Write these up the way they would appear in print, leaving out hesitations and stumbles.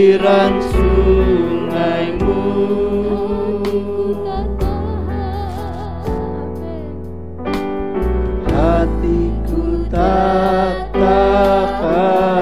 aliran sungaimu. Hatiku tak tahan,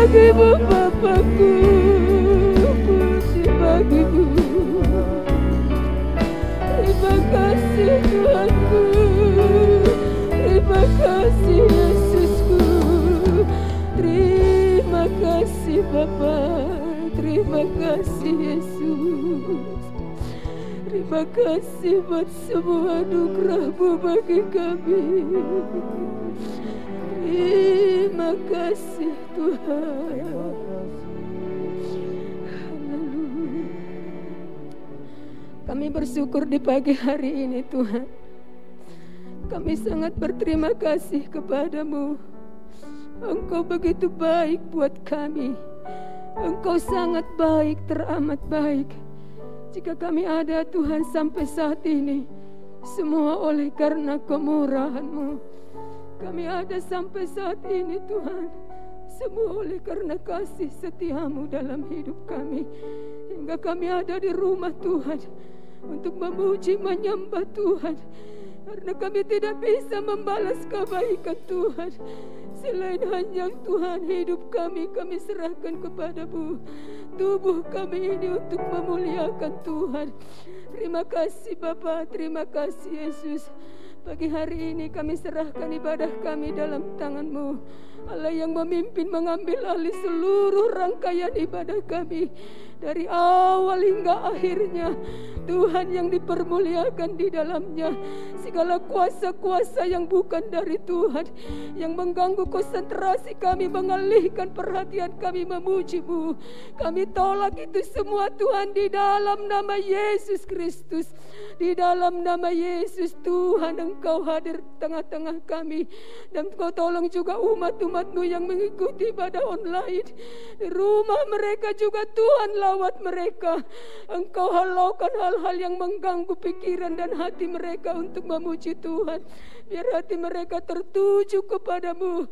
bagimu Bapakku, puji bagimu. Terima kasih Tuhanku, terima kasih Yesusku, terima kasih Bapa, terima kasih Yesus. Terima kasih buat semua anugerah-Mu bagi kami. Terima kasih Tuhan. Haleluya. Kami bersyukur di pagi hari ini Tuhan. Kami sangat berterima kasih kepada-Mu. Engkau begitu baik buat kami. Engkau sangat baik, teramat baik. Jika kami ada Tuhan sampai saat ini, semua oleh karena kemurahan-Mu. Kami ada sampai saat ini Tuhan, semua oleh karena kasih setia-Mu dalam hidup kami. Hingga kami ada di rumah Tuhan untuk memuji, menyembah Tuhan. Karena kami tidak bisa membalas kebaikan Tuhan. Selain hanya Tuhan, hidup kami serahkan kepada-Mu. Tubuh kami ini untuk memuliakan Tuhan. Terima kasih Bapa, terima kasih Yesus. Pagi hari ini kami serahkan ibadah kami dalam tangan-Mu. Allah yang memimpin, mengambil alih seluruh rangkaian ibadah kami. Dari awal hingga akhirnya, Tuhan yang dipermuliakan di dalamnya. Segala kuasa-kuasa yang bukan dari Tuhan, yang mengganggu konsentrasi kami, mengalihkan perhatian kami memuji-Mu, kami tolak itu semua Tuhan di dalam nama Yesus Kristus. Di dalam nama Yesus Tuhan, Engkau hadir tengah-tengah kami. Dan Engkau tolong juga umat-umat-Mu yang mengikuti ibadah online. Di rumah mereka juga Tuhan lawat mereka. Engkau halaukan hal-hal yang mengganggu pikiran dan hati mereka untuk memuji Tuhan. Biar hati mereka tertuju kepada-Mu.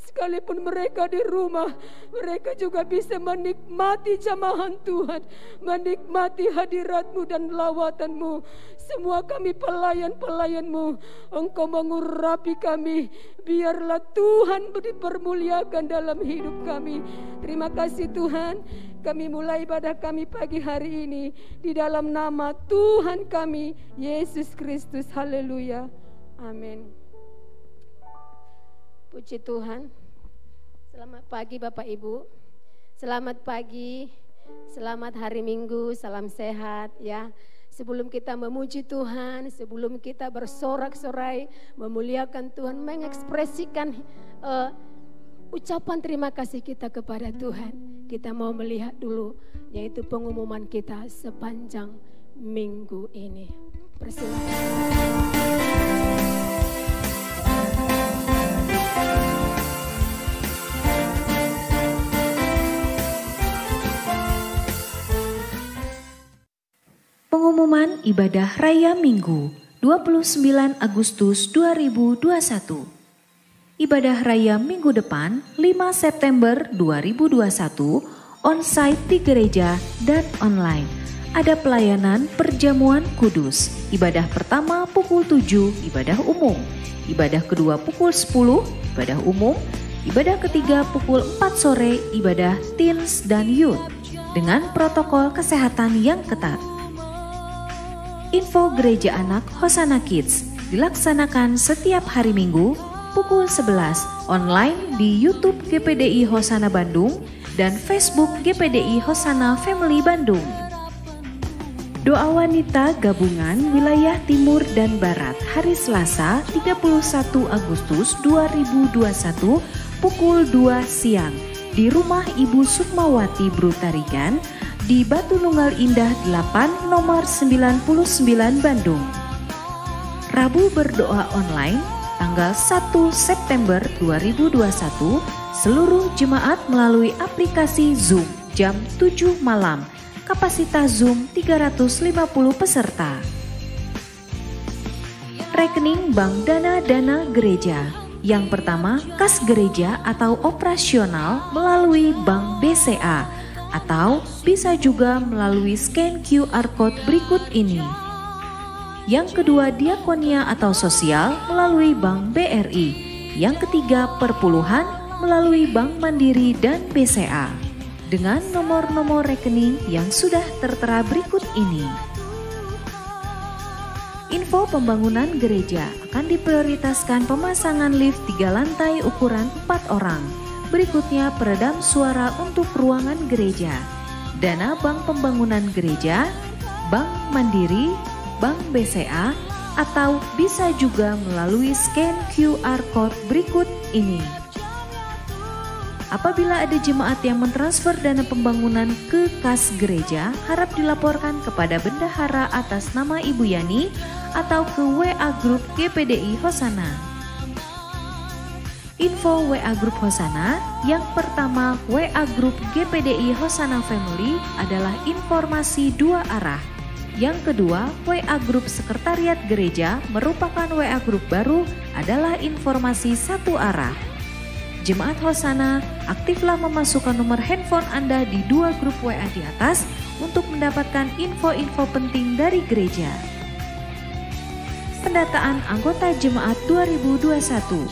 Sekalipun mereka di rumah, mereka juga bisa menikmati jamahan Tuhan, menikmati hadirat-Mu dan lawatan-Mu. Semua kami pelayan-pelayan-Mu, Engkau mengurapi kami. Biarlah Tuhan dipermuliakan dalam hidup kami. Terima kasih Tuhan. Kami mulai ibadah kami pagi hari ini di dalam nama Tuhan kami, Yesus Kristus. Haleluya. Amin. Puji Tuhan. Selamat pagi Bapak Ibu. Selamat pagi. Selamat hari Minggu. Salam sehat ya. Sebelum kita memuji Tuhan, sebelum kita bersorak-sorai, memuliakan Tuhan, mengekspresikan ucapan terima kasih kita kepada Tuhan, kita mau melihat dulu, yaitu pengumuman kita sepanjang minggu ini. Persilakan. Pengumuman Ibadah Raya Minggu 29 Agustus 2021. Ibadah Raya minggu depan 5 September 2021 on-site di gereja dan online. Ada pelayanan perjamuan kudus. Ibadah pertama pukul 7, ibadah umum. Ibadah kedua pukul 10, ibadah umum. Ibadah ketiga pukul 4 sore, ibadah teens dan youth. Dengan protokol kesehatan yang ketat. Info Gereja Anak Hosana Kids dilaksanakan setiap hari Minggu pukul 11 online di YouTube GPDI Hosana Bandung dan Facebook GPDI Hosana Family Bandung. Doa wanita gabungan wilayah Timur dan Barat hari Selasa 31 Agustus 2021 pukul 2 siang di rumah Ibu Sukmawati Brutarigan di Batu Nunggal Indah 8 nomor 99 Bandung. Rabu berdoa online tanggal 1 September 2021 seluruh jemaat melalui aplikasi Zoom jam 7 malam. Kapasitas Zoom 350 peserta. Rekening Bank Dana Gereja. Yang pertama, kas gereja atau operasional melalui Bank BCA. Atau bisa juga melalui scan QR Code berikut ini. Yang kedua, diakonia atau sosial melalui Bank BRI. Yang ketiga, perpuluhan melalui Bank Mandiri dan BCA. Dengan nomor-nomor rekening yang sudah tertera berikut ini. Info pembangunan gereja akan diprioritaskan pemasangan lift 3 lantai ukuran 4 orang. Berikutnya peredam suara untuk ruangan gereja. Dana Bank Pembangunan Gereja, Bank Mandiri, Bank BCA atau bisa juga melalui scan QR Code berikut ini. Apabila ada jemaat yang mentransfer dana pembangunan ke kas gereja, harap dilaporkan kepada bendahara atas nama Ibu Yani atau ke WA Group GPDI Hosana. Info WA Group Hosana, yang pertama WA Group GPDI Hosana Family adalah informasi 2 arah. Yang kedua, WA Group Sekretariat Gereja merupakan WA Group baru adalah informasi 1 arah. Jemaat Hosana, aktiflah memasukkan nomor handphone Anda di 2 grup WA di atas untuk mendapatkan info-info penting dari gereja. Pendataan anggota jemaat 2021.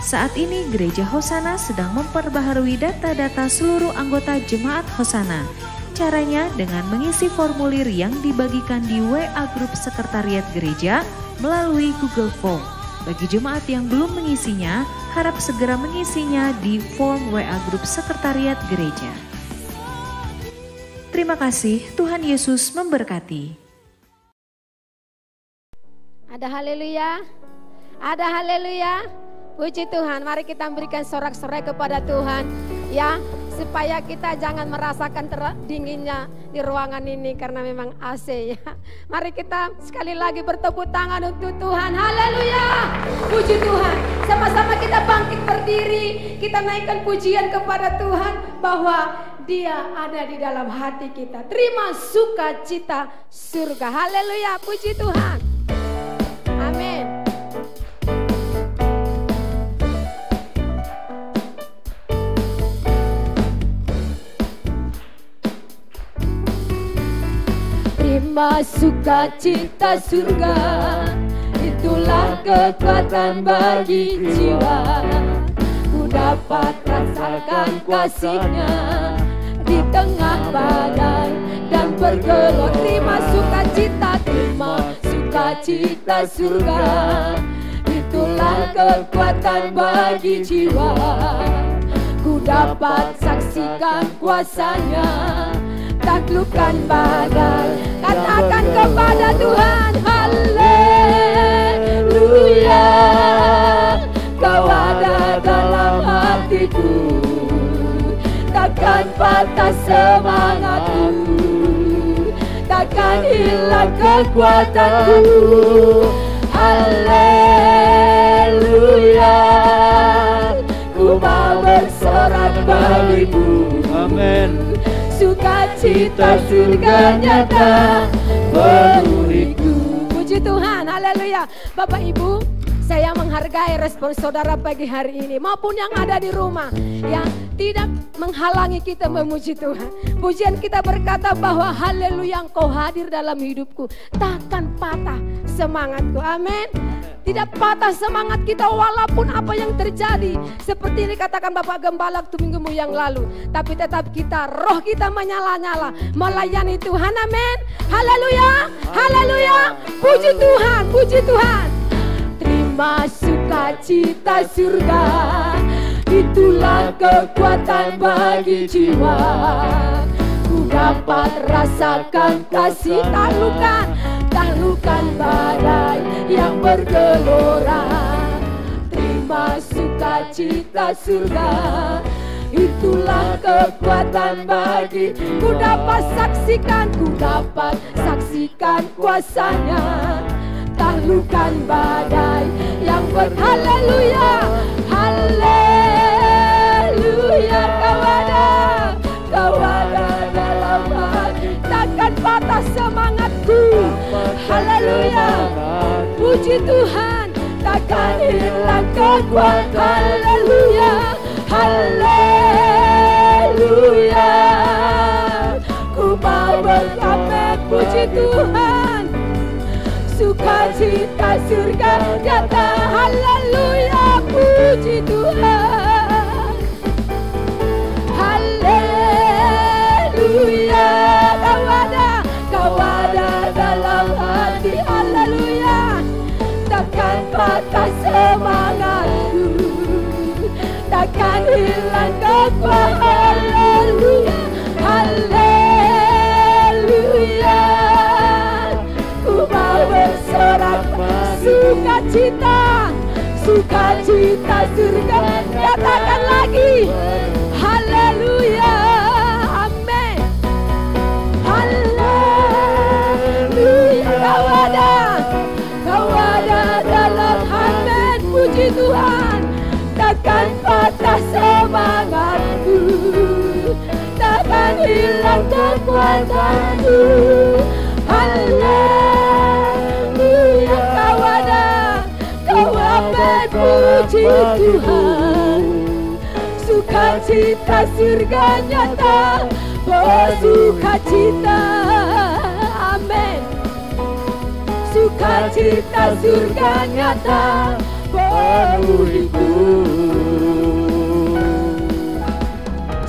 Saat ini Gereja Hosana sedang memperbaharui data-data seluruh anggota jemaat Hosana. Caranya dengan mengisi formulir yang dibagikan di WA Group Sekretariat Gereja melalui Google Form. Bagi jemaat yang belum mengisinya, harap segera mengisinya di form WA Group Sekretariat Gereja. Terima kasih, Tuhan Yesus memberkati. Ada haleluya, ada haleluya. Puji Tuhan, mari kita berikan sorak-sorai kepada Tuhan ya, supaya kita jangan merasakan dinginnya di ruangan ini karena memang AC ya. Mari kita sekali lagi bertepuk tangan untuk Tuhan. Haleluya. Puji Tuhan. Sama-sama kita bangkit berdiri, kita naikkan pujian kepada Tuhan bahwa Dia ada di dalam hati kita. Terima sukacita surga. Haleluya. Puji Tuhan. Amin. Terima sukacita surga, itulah kekuatan bagi jiwa. Ku dapat rasakan kasih-Nya di tengah badai dan bergelora. Terima sukacita surga, itulah kekuatan bagi jiwa. Ku dapat saksikan kuasa-Nya, taklukkan badai. Katakan kepada Tuhan, haleluya. Kau ada dalam hatiku, takkan patah semangatku, takkan hilang kekuatanku. Haleluya. Ku mau bersorak bagimu. Amin. Sukacita surga nyata penuhiku. Puji Tuhan, haleluya. Bapak Ibu, saya menghargai respon saudara pagi hari ini maupun yang ada di rumah yang tidak menghalangi kita memuji Tuhan. Pujian kita berkata bahwa haleluya, Engkau hadir dalam hidupku, takkan patah semangatku. Amin. Tidak patah semangat kita walaupun apa yang terjadi. Seperti ini katakan Bapak Gembala waktu minggu yang lalu. Tapi tetap kita, roh kita menyala-nyala melayani Tuhan. Amin. Haleluya. Haleluya. Puji Tuhan. Puji Tuhan. Terima sukacita surga, itulah kekuatan bagi jiwa. Ku dapat rasakan kasih, tahlukan badai yang bergelora. Terima sukacita surga, itulah kekuatan bagi. Ku dapat saksikan kuasa-Nya, tahlukan badai yang haleluya. Haleluya. Kau ada dalam hati, takkan patah semangatku. Haleluya. Puji Tuhan, takkan hilang kekuatan. Haleluya. Haleluya. Ku mau bersamet. Puji Tuhan, sukacita surga nyata. Haleluya. Puji Tuhan. Haleluya. Kau ada dalam hati. Haleluya. Takkan patah semangatku, takkan hilang kekuatan. Haleluya. Haleluya. Ku mau sukacita, sukacita surga. Katakan lagi, haleluya, amin, haleluya. Kau ada dalam amin, puji Tuhan. Takkan patah semangatku, takkan hilang kekuatanku. Haleluya, kau amin, puji Tuhan. Sukacita surga nyata, oh sukacita, amin. Sukacita surga nyata, penuhiku.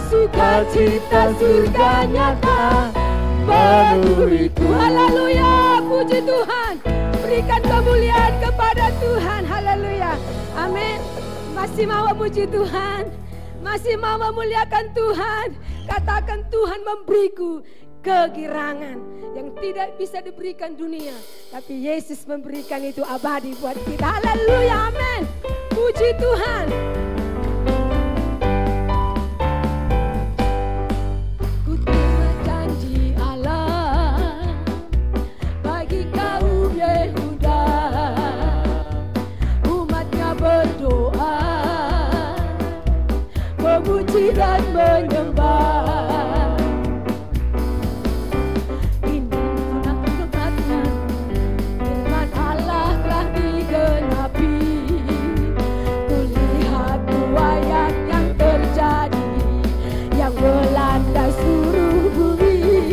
Sukacita surga nyata, penuhiku. Haleluya, puji Tuhan. Berikan kemuliaan kepada Tuhan. Haleluya, amin. Masih mau memuji Tuhan, masih mau memuliakan Tuhan. Katakan, Tuhan memberiku kegirangan yang tidak bisa diberikan dunia, tapi Yesus memberikan itu abadi buat kita. Haleluya, amin. Puji Tuhan. Ku terima janji Allah bagi kaum Yehuda, umatnya berdoa, memuji dan menyembah. Melanda seluruh bumi,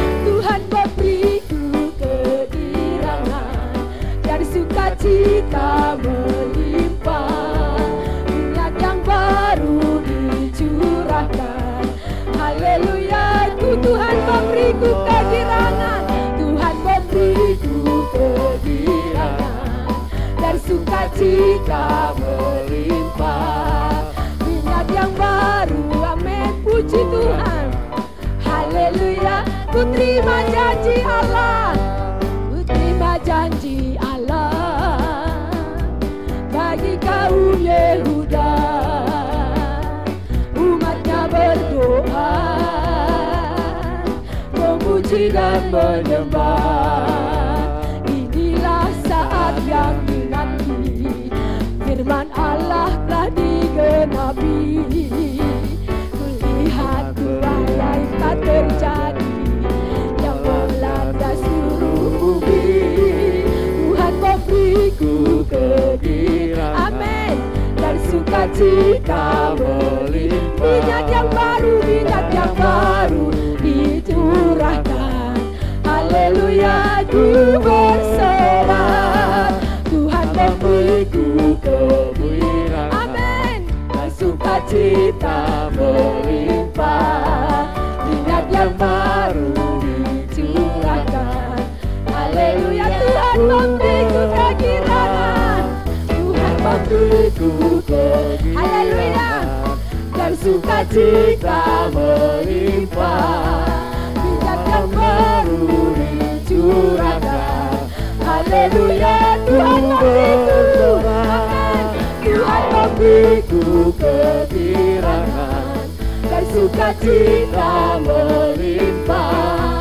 Tuhan memberiku kegirangan dan sukacita melimpah. Minyak yang baru dicurahkan. Haleluya, Tuhan memberiku kegirangan, Tuhan memberiku kegirangan dan sukacita melimpah. Minyak yang baru, amin. Puji Tuhan, haleluya. Ku terima janji Allah, ku terima janji Allah bagi kaum Yehuda, umatnya berdoa, memuji dan menyembah. Inilah saat yang dinanti, firman Allah telah digenapi. Lihat buaya tak terjadi yang melanda seluruh bumi. Tuhan memberiku kegirangan, amin, dan sukacita melimpah. Minyak yang baru dicurahkan. Haleluya, ku bersorak, Tuhan memberiku kegirangan, amin, dan sukacita melimpah. Minyak yang baru dicurahkan. Haleluya, Tuhan memberiku kegirangan, Tuhan memberiku kegirangan. Haleluya, dan sukacita melimpah. Minyak yang baru dicurahkan. Haleluya, Tuhan memberiku, amin, Tuhan memberiku kegirangan dan sukacita melimpah.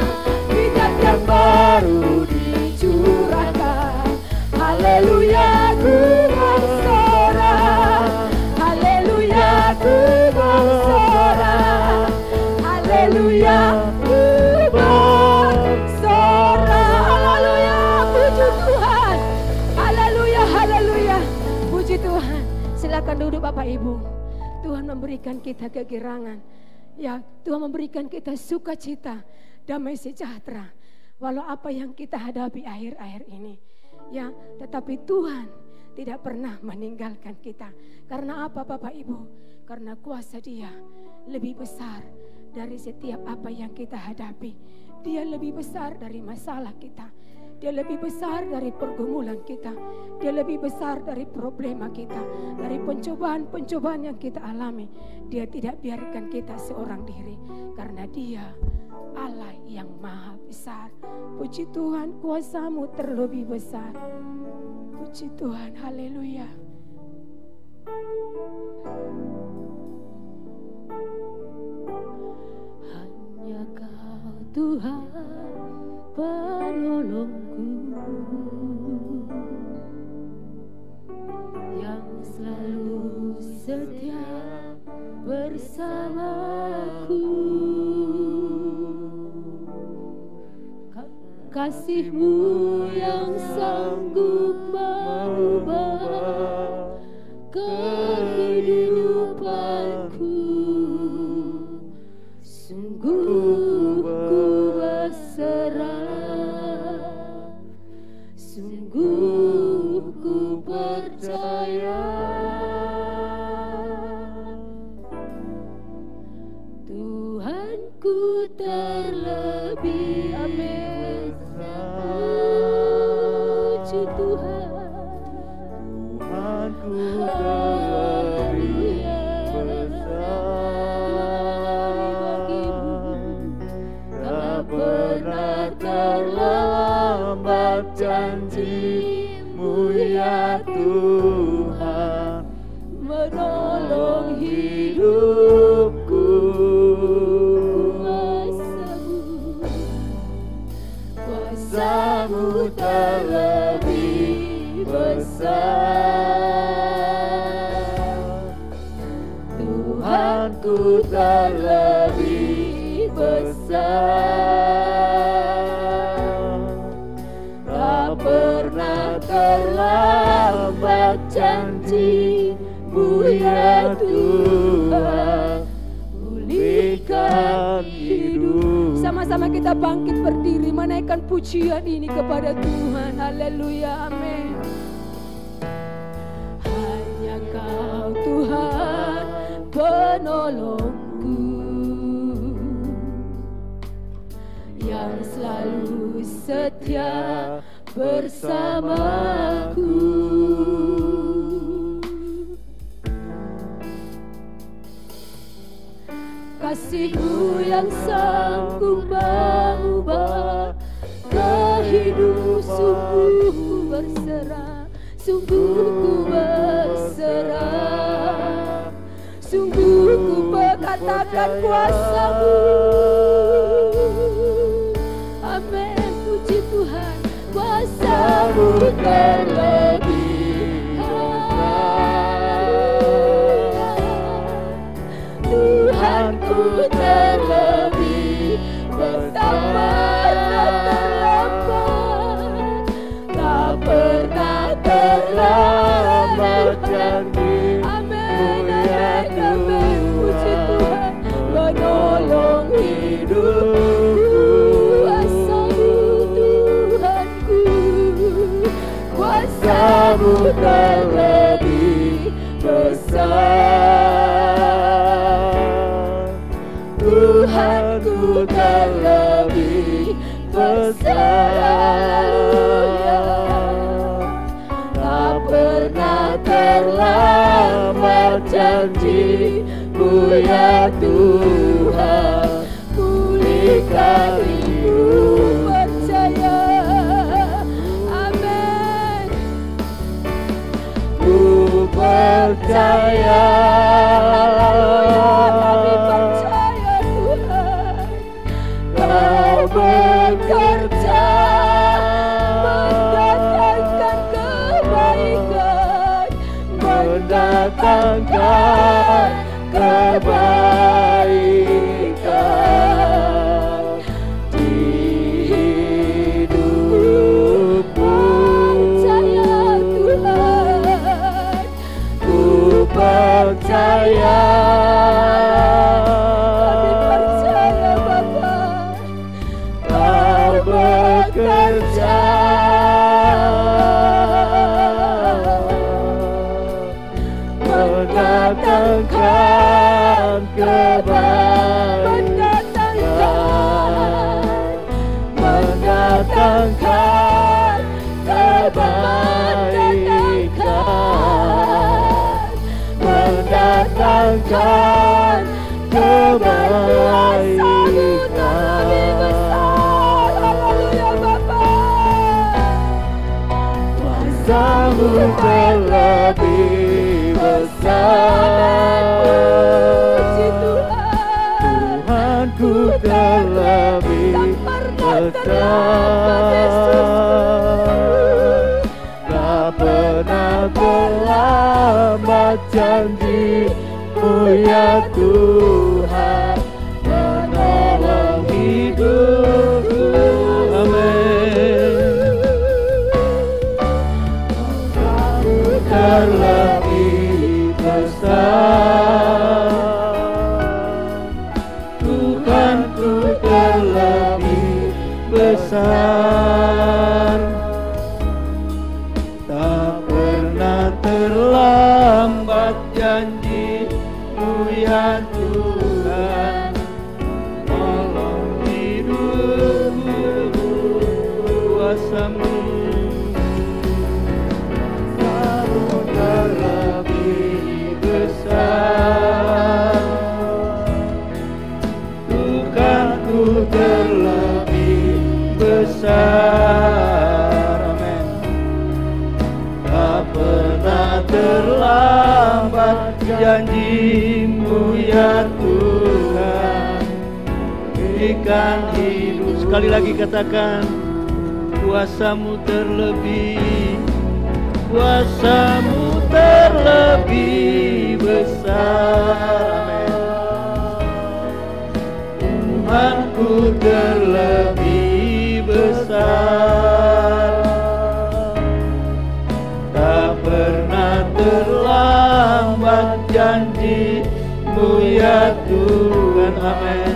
Minyak yang baru dicurahkan. Haleluya, ku bersorak. Haleluya, ku bersorak. Haleluya, ku bersorak. Haleluya, puji Tuhan. Haleluya, haleluya, puji Tuhan. Silakan duduk Bapak Ibu. Tuhan memberikan kita kegirangan. Ya, Tuhan memberikan kita sukacita, damai sejahtera. Walau apa yang kita hadapi akhir-akhir ini. Ya, tetapi Tuhan tidak pernah meninggalkan kita. Karena apa Bapak Ibu? Karena kuasa Dia lebih besar dari setiap apa yang kita hadapi. Dia lebih besar dari masalah kita. Dia lebih besar dari pergumulan kita. Dia lebih besar dari problema kita, dari pencobaan-pencobaan yang kita alami. Dia tidak biarkan kita seorang diri, karena Dia Allah yang maha besar. Puji Tuhan, kuasa-Mu terlebih besar. Puji Tuhan, haleluya. Hanya Kau Tuhan penolongku, yang selalu setia bersamaku. Kasih-Mu yang sanggup mengubah kehidupanku. Sungguh ku berserah, sungguh ku percaya, Tuhanku terlebih. Amin. Puji Tuhan, Tuhanku terlebih besar, tak pernah terlambat janji-Mu ya Tuhan, menolong hidupku. Kuasa-Mu terlebih besar, Tuhanku terlebih besar, tak pernah terlambat janji-Mu ya Tuhan, pulihkan hidup. Sama-sama kita bangkit berdiri, menaikkan pujian ini kepada Tuhan. Haleluya, amin. Hanya Kau Tuhan penolongku, yang selalu setia bersamaku. Kasih-Mu yang sanggup mengubah kehidupan. Sungguh ku berserah, sungguh ku berserah, sungguh ku perkatakan kuasa-Mu. Amin, puji Tuhan. Kuasa-Mu terlebih, Tuhanku terlebih, tak pernah terlambat, tak pernah terlambat janji-Mu. Amin, amin, amin, puji Tuhan, menolong hidupku. Kuasa-Mu Tuhanku, kuasa-Mu terlebih besar, Tuhanku terlebih besar. Tak pernah terlambat janji-Mu ya Tuhan, pulihkan hidup percaya. Amin. Ku percaya, kami percaya Tuhan, Kau bekerja mendatangkan kebaikan, mendatangkan kebaikan. Tuhan menolong hidupku. Amin. Terlebih besar, Tuhanku terlebih besar. Tak pernah terlambat janji-Mu ya Tuhan, tolong hidupku, kuasa-Mu terlebih besar, Tuhanku terlebih besar. Amin. Tak pernah terlambat janji-Mu ya Tuhan, berikan hidup. Sekali lagi katakan, kuasa-Mu terlebih, kuasa-Mu terlebih besar. Amin. Tuhanku terlebih besar, tak pernah terlambat janji-Mu ya Tuhan. Amin.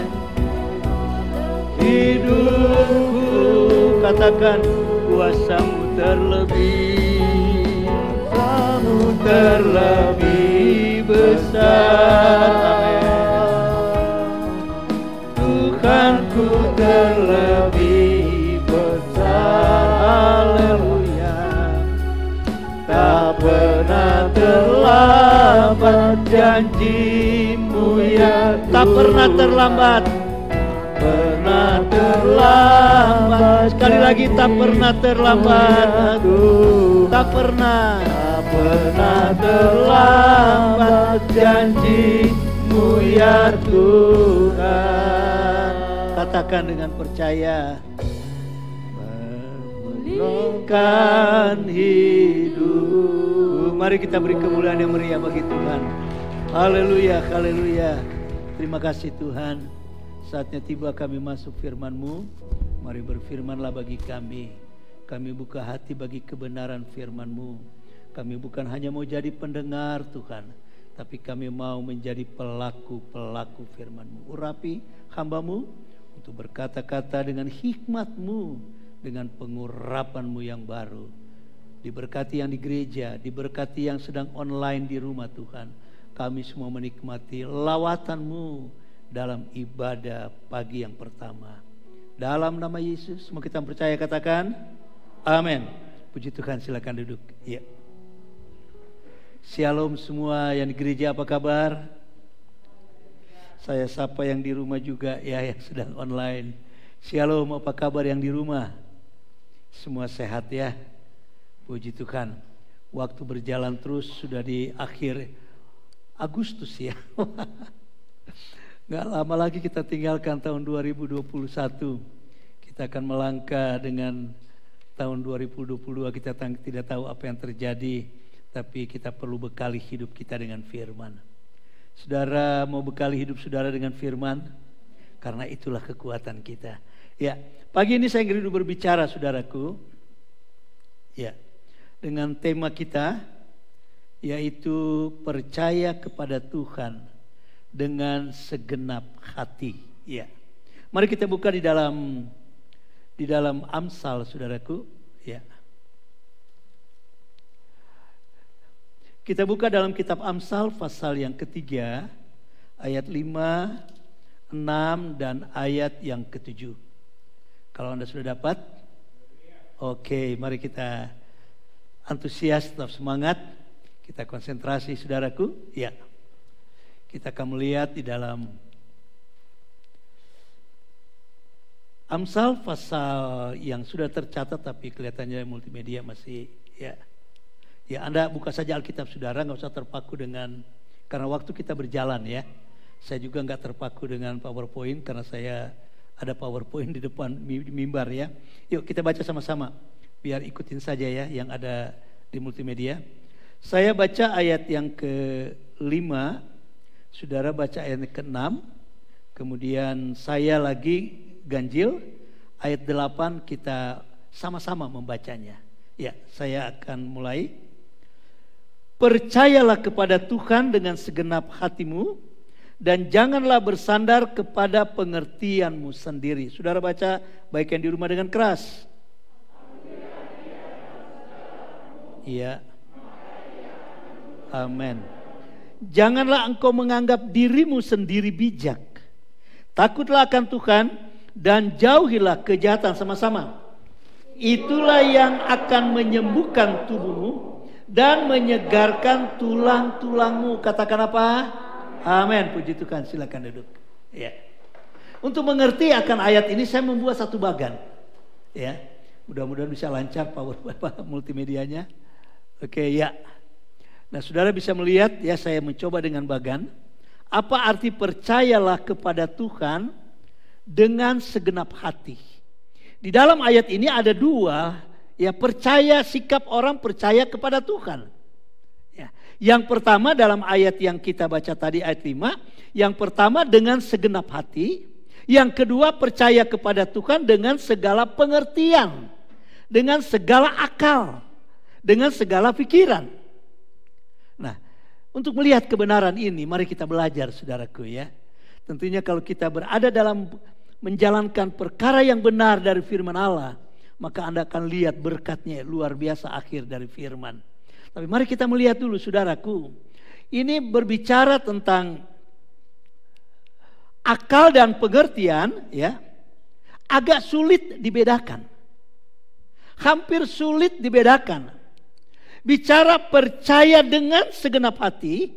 Hidupku, katakan, kuasa-Mu terlebih, kuasa-Mu terlebih besar. Amin. Tuhanku terlebih besar. Haleluya. Tak pernah terlambat janji-Mu ya, tak pernah terlambat, pernah terlambat. Sekali lagi, tak pernah terlambat, tak pernah terlambat janji-Mu ya Tuhan. Katakan dengan percaya, memulihkan hidup. Mari kita beri kemuliaan yang meriah bagi Tuhan. Haleluya, haleluya. Terima kasih Tuhan. Saatnya tiba kami masuk firman-Mu. Mari berfirmanlah bagi kami. Kami buka hati bagi kebenaran firman-Mu. Kami bukan hanya mau jadi pendengar Tuhan, tapi kami mau menjadi pelaku-pelaku firman-Mu. Urapi hamba-Mu untuk berkata-kata dengan hikmat-Mu, dengan pengurapan-Mu yang baru. Diberkati yang di gereja, diberkati yang sedang online di rumah Tuhan. Kami semua menikmati lawatan-Mu dalam ibadah pagi yang pertama. Dalam nama Yesus, semua kita percaya katakan amin. Puji Tuhan, silakan duduk. Ya. Shalom semua yang di gereja, apa kabar? Saya sapa yang di rumah juga ya, yang sedang online. Shalom, apa kabar yang di rumah? Semua sehat ya? Puji Tuhan. Waktu berjalan terus, sudah di akhir Agustus ya. Gak lama lagi kita tinggalkan tahun 2021. Kita akan melangkah dengan tahun 2022. Kita tidak tahu apa yang terjadi, tapi kita perlu bekali hidup kita dengan firman. Saudara mau bekali hidup saudara dengan firman? Karena itulah kekuatan kita. Ya, pagi ini saya ingin berbicara saudaraku. Ya, dengan tema kita yaitu percaya kepada Tuhan dengan segenap hati. Ya. Mari kita buka di dalam Amsal saudaraku, ya. Kita buka dalam kitab Amsal pasal yang ketiga, ayat 5, 6 dan ayat yang ke-7. Kalau Anda sudah dapat, oke, mari kita antusias, tetap semangat, kita konsentrasi saudaraku, ya. Kita akan melihat di dalam Amsal pasal yang sudah tercatat tapi kelihatannya multimedia masih ya. Ya, Anda buka saja Alkitab saudara, nggak usah terpaku dengan, karena waktu kita berjalan ya. Saya juga nggak terpaku dengan PowerPoint karena saya ada PowerPoint di depan mimbar ya. Yuk kita baca sama-sama, biar ikutin saja ya yang ada di multimedia. Saya baca ayat yang ke-5 Saudara baca ayat ke-6, kemudian saya lagi ganjil, ayat 8 kita sama-sama membacanya. Ya, saya akan mulai. Percayalah kepada Tuhan dengan segenap hatimu, dan janganlah bersandar kepada pengertianmu sendiri. Saudara baca baik yang di rumah dengan keras. Iya. Amin. Janganlah engkau menganggap dirimu sendiri bijak. Takutlah akan Tuhan dan jauhilah kejahatan. Sama-sama. Itulah yang akan menyembuhkan tubuhmu dan menyegarkan tulang-tulangmu. Katakan apa? Amin. Puji Tuhan. Silakan duduk. Ya. Untuk mengerti akan ayat ini saya membuat satu bagan. Ya. Mudah-mudahan bisa lancar power multimedianya. Oke, ya. Nah, saudara bisa melihat ya, saya mencoba dengan bagan. Apa arti percayalah kepada Tuhan dengan segenap hati? Di dalam ayat ini ada dua, ya, percaya, sikap orang percaya kepada Tuhan. Ya. Yang pertama dalam ayat yang kita baca tadi ayat 5, yang pertama dengan segenap hati, yang kedua percaya kepada Tuhan dengan segala pengertian, dengan segala akal, dengan segala pikiran. Nah, untuk melihat kebenaran ini, mari kita belajar, saudaraku ya. Tentunya kalau kita berada dalam menjalankan perkara yang benar dari firman Allah, maka Anda akan lihat berkatnya luar biasa akhir dari firman. Tapi mari kita melihat dulu, saudaraku. Ini berbicara tentang akal dan pengertian, ya. Agak sulit dibedakan. Hampir sulit dibedakan. Bicara percaya dengan segenap hati,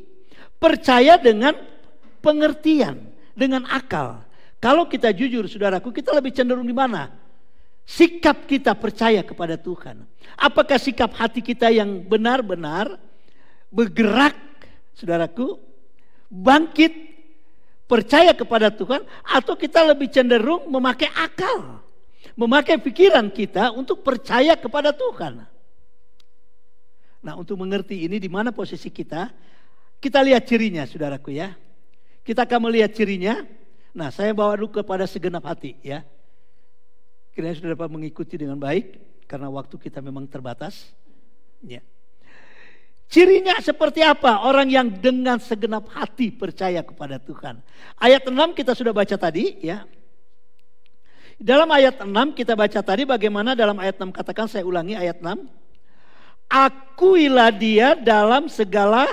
percaya dengan pengertian, dengan akal. Kalau kita jujur, saudaraku, kita lebih cenderung di mana? Sikap kita percaya kepada Tuhan. Apakah sikap hati kita yang benar-benar bergerak, saudaraku, bangkit, percaya kepada Tuhan, atau kita lebih cenderung memakai akal, memakai pikiran kita untuk percaya kepada Tuhan? Nah, untuk mengerti ini di mana posisi kita lihat cirinya, saudaraku ya. Kita akan melihat cirinya. Nah, saya bawa dulu kepada segenap hati ya. Kiranya saudara dapat mengikuti dengan baik karena waktu kita memang terbatas. Ya. Cirinya seperti apa orang yang dengan segenap hati percaya kepada Tuhan? Ayat 6 kita sudah baca tadi ya. Dalam ayat 6 kita baca tadi bagaimana dalam ayat 6 katakan, saya ulangi ayat 6. Akuilah dia dalam segala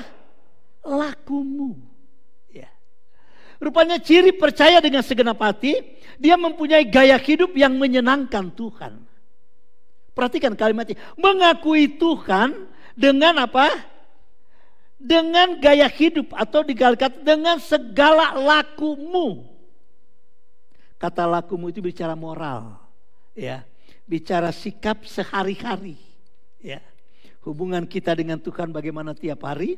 lakumu. Ya. Rupanya ciri percaya dengan segenap hati, dia mempunyai gaya hidup yang menyenangkan Tuhan. Perhatikan kalimat ini. Mengakui Tuhan dengan apa? Dengan gaya hidup atau dikatakan dengan segala lakumu. Kata lakumu itu bicara moral. Ya. Bicara sikap sehari-hari. Ya. Hubungan kita dengan Tuhan bagaimana tiap hari,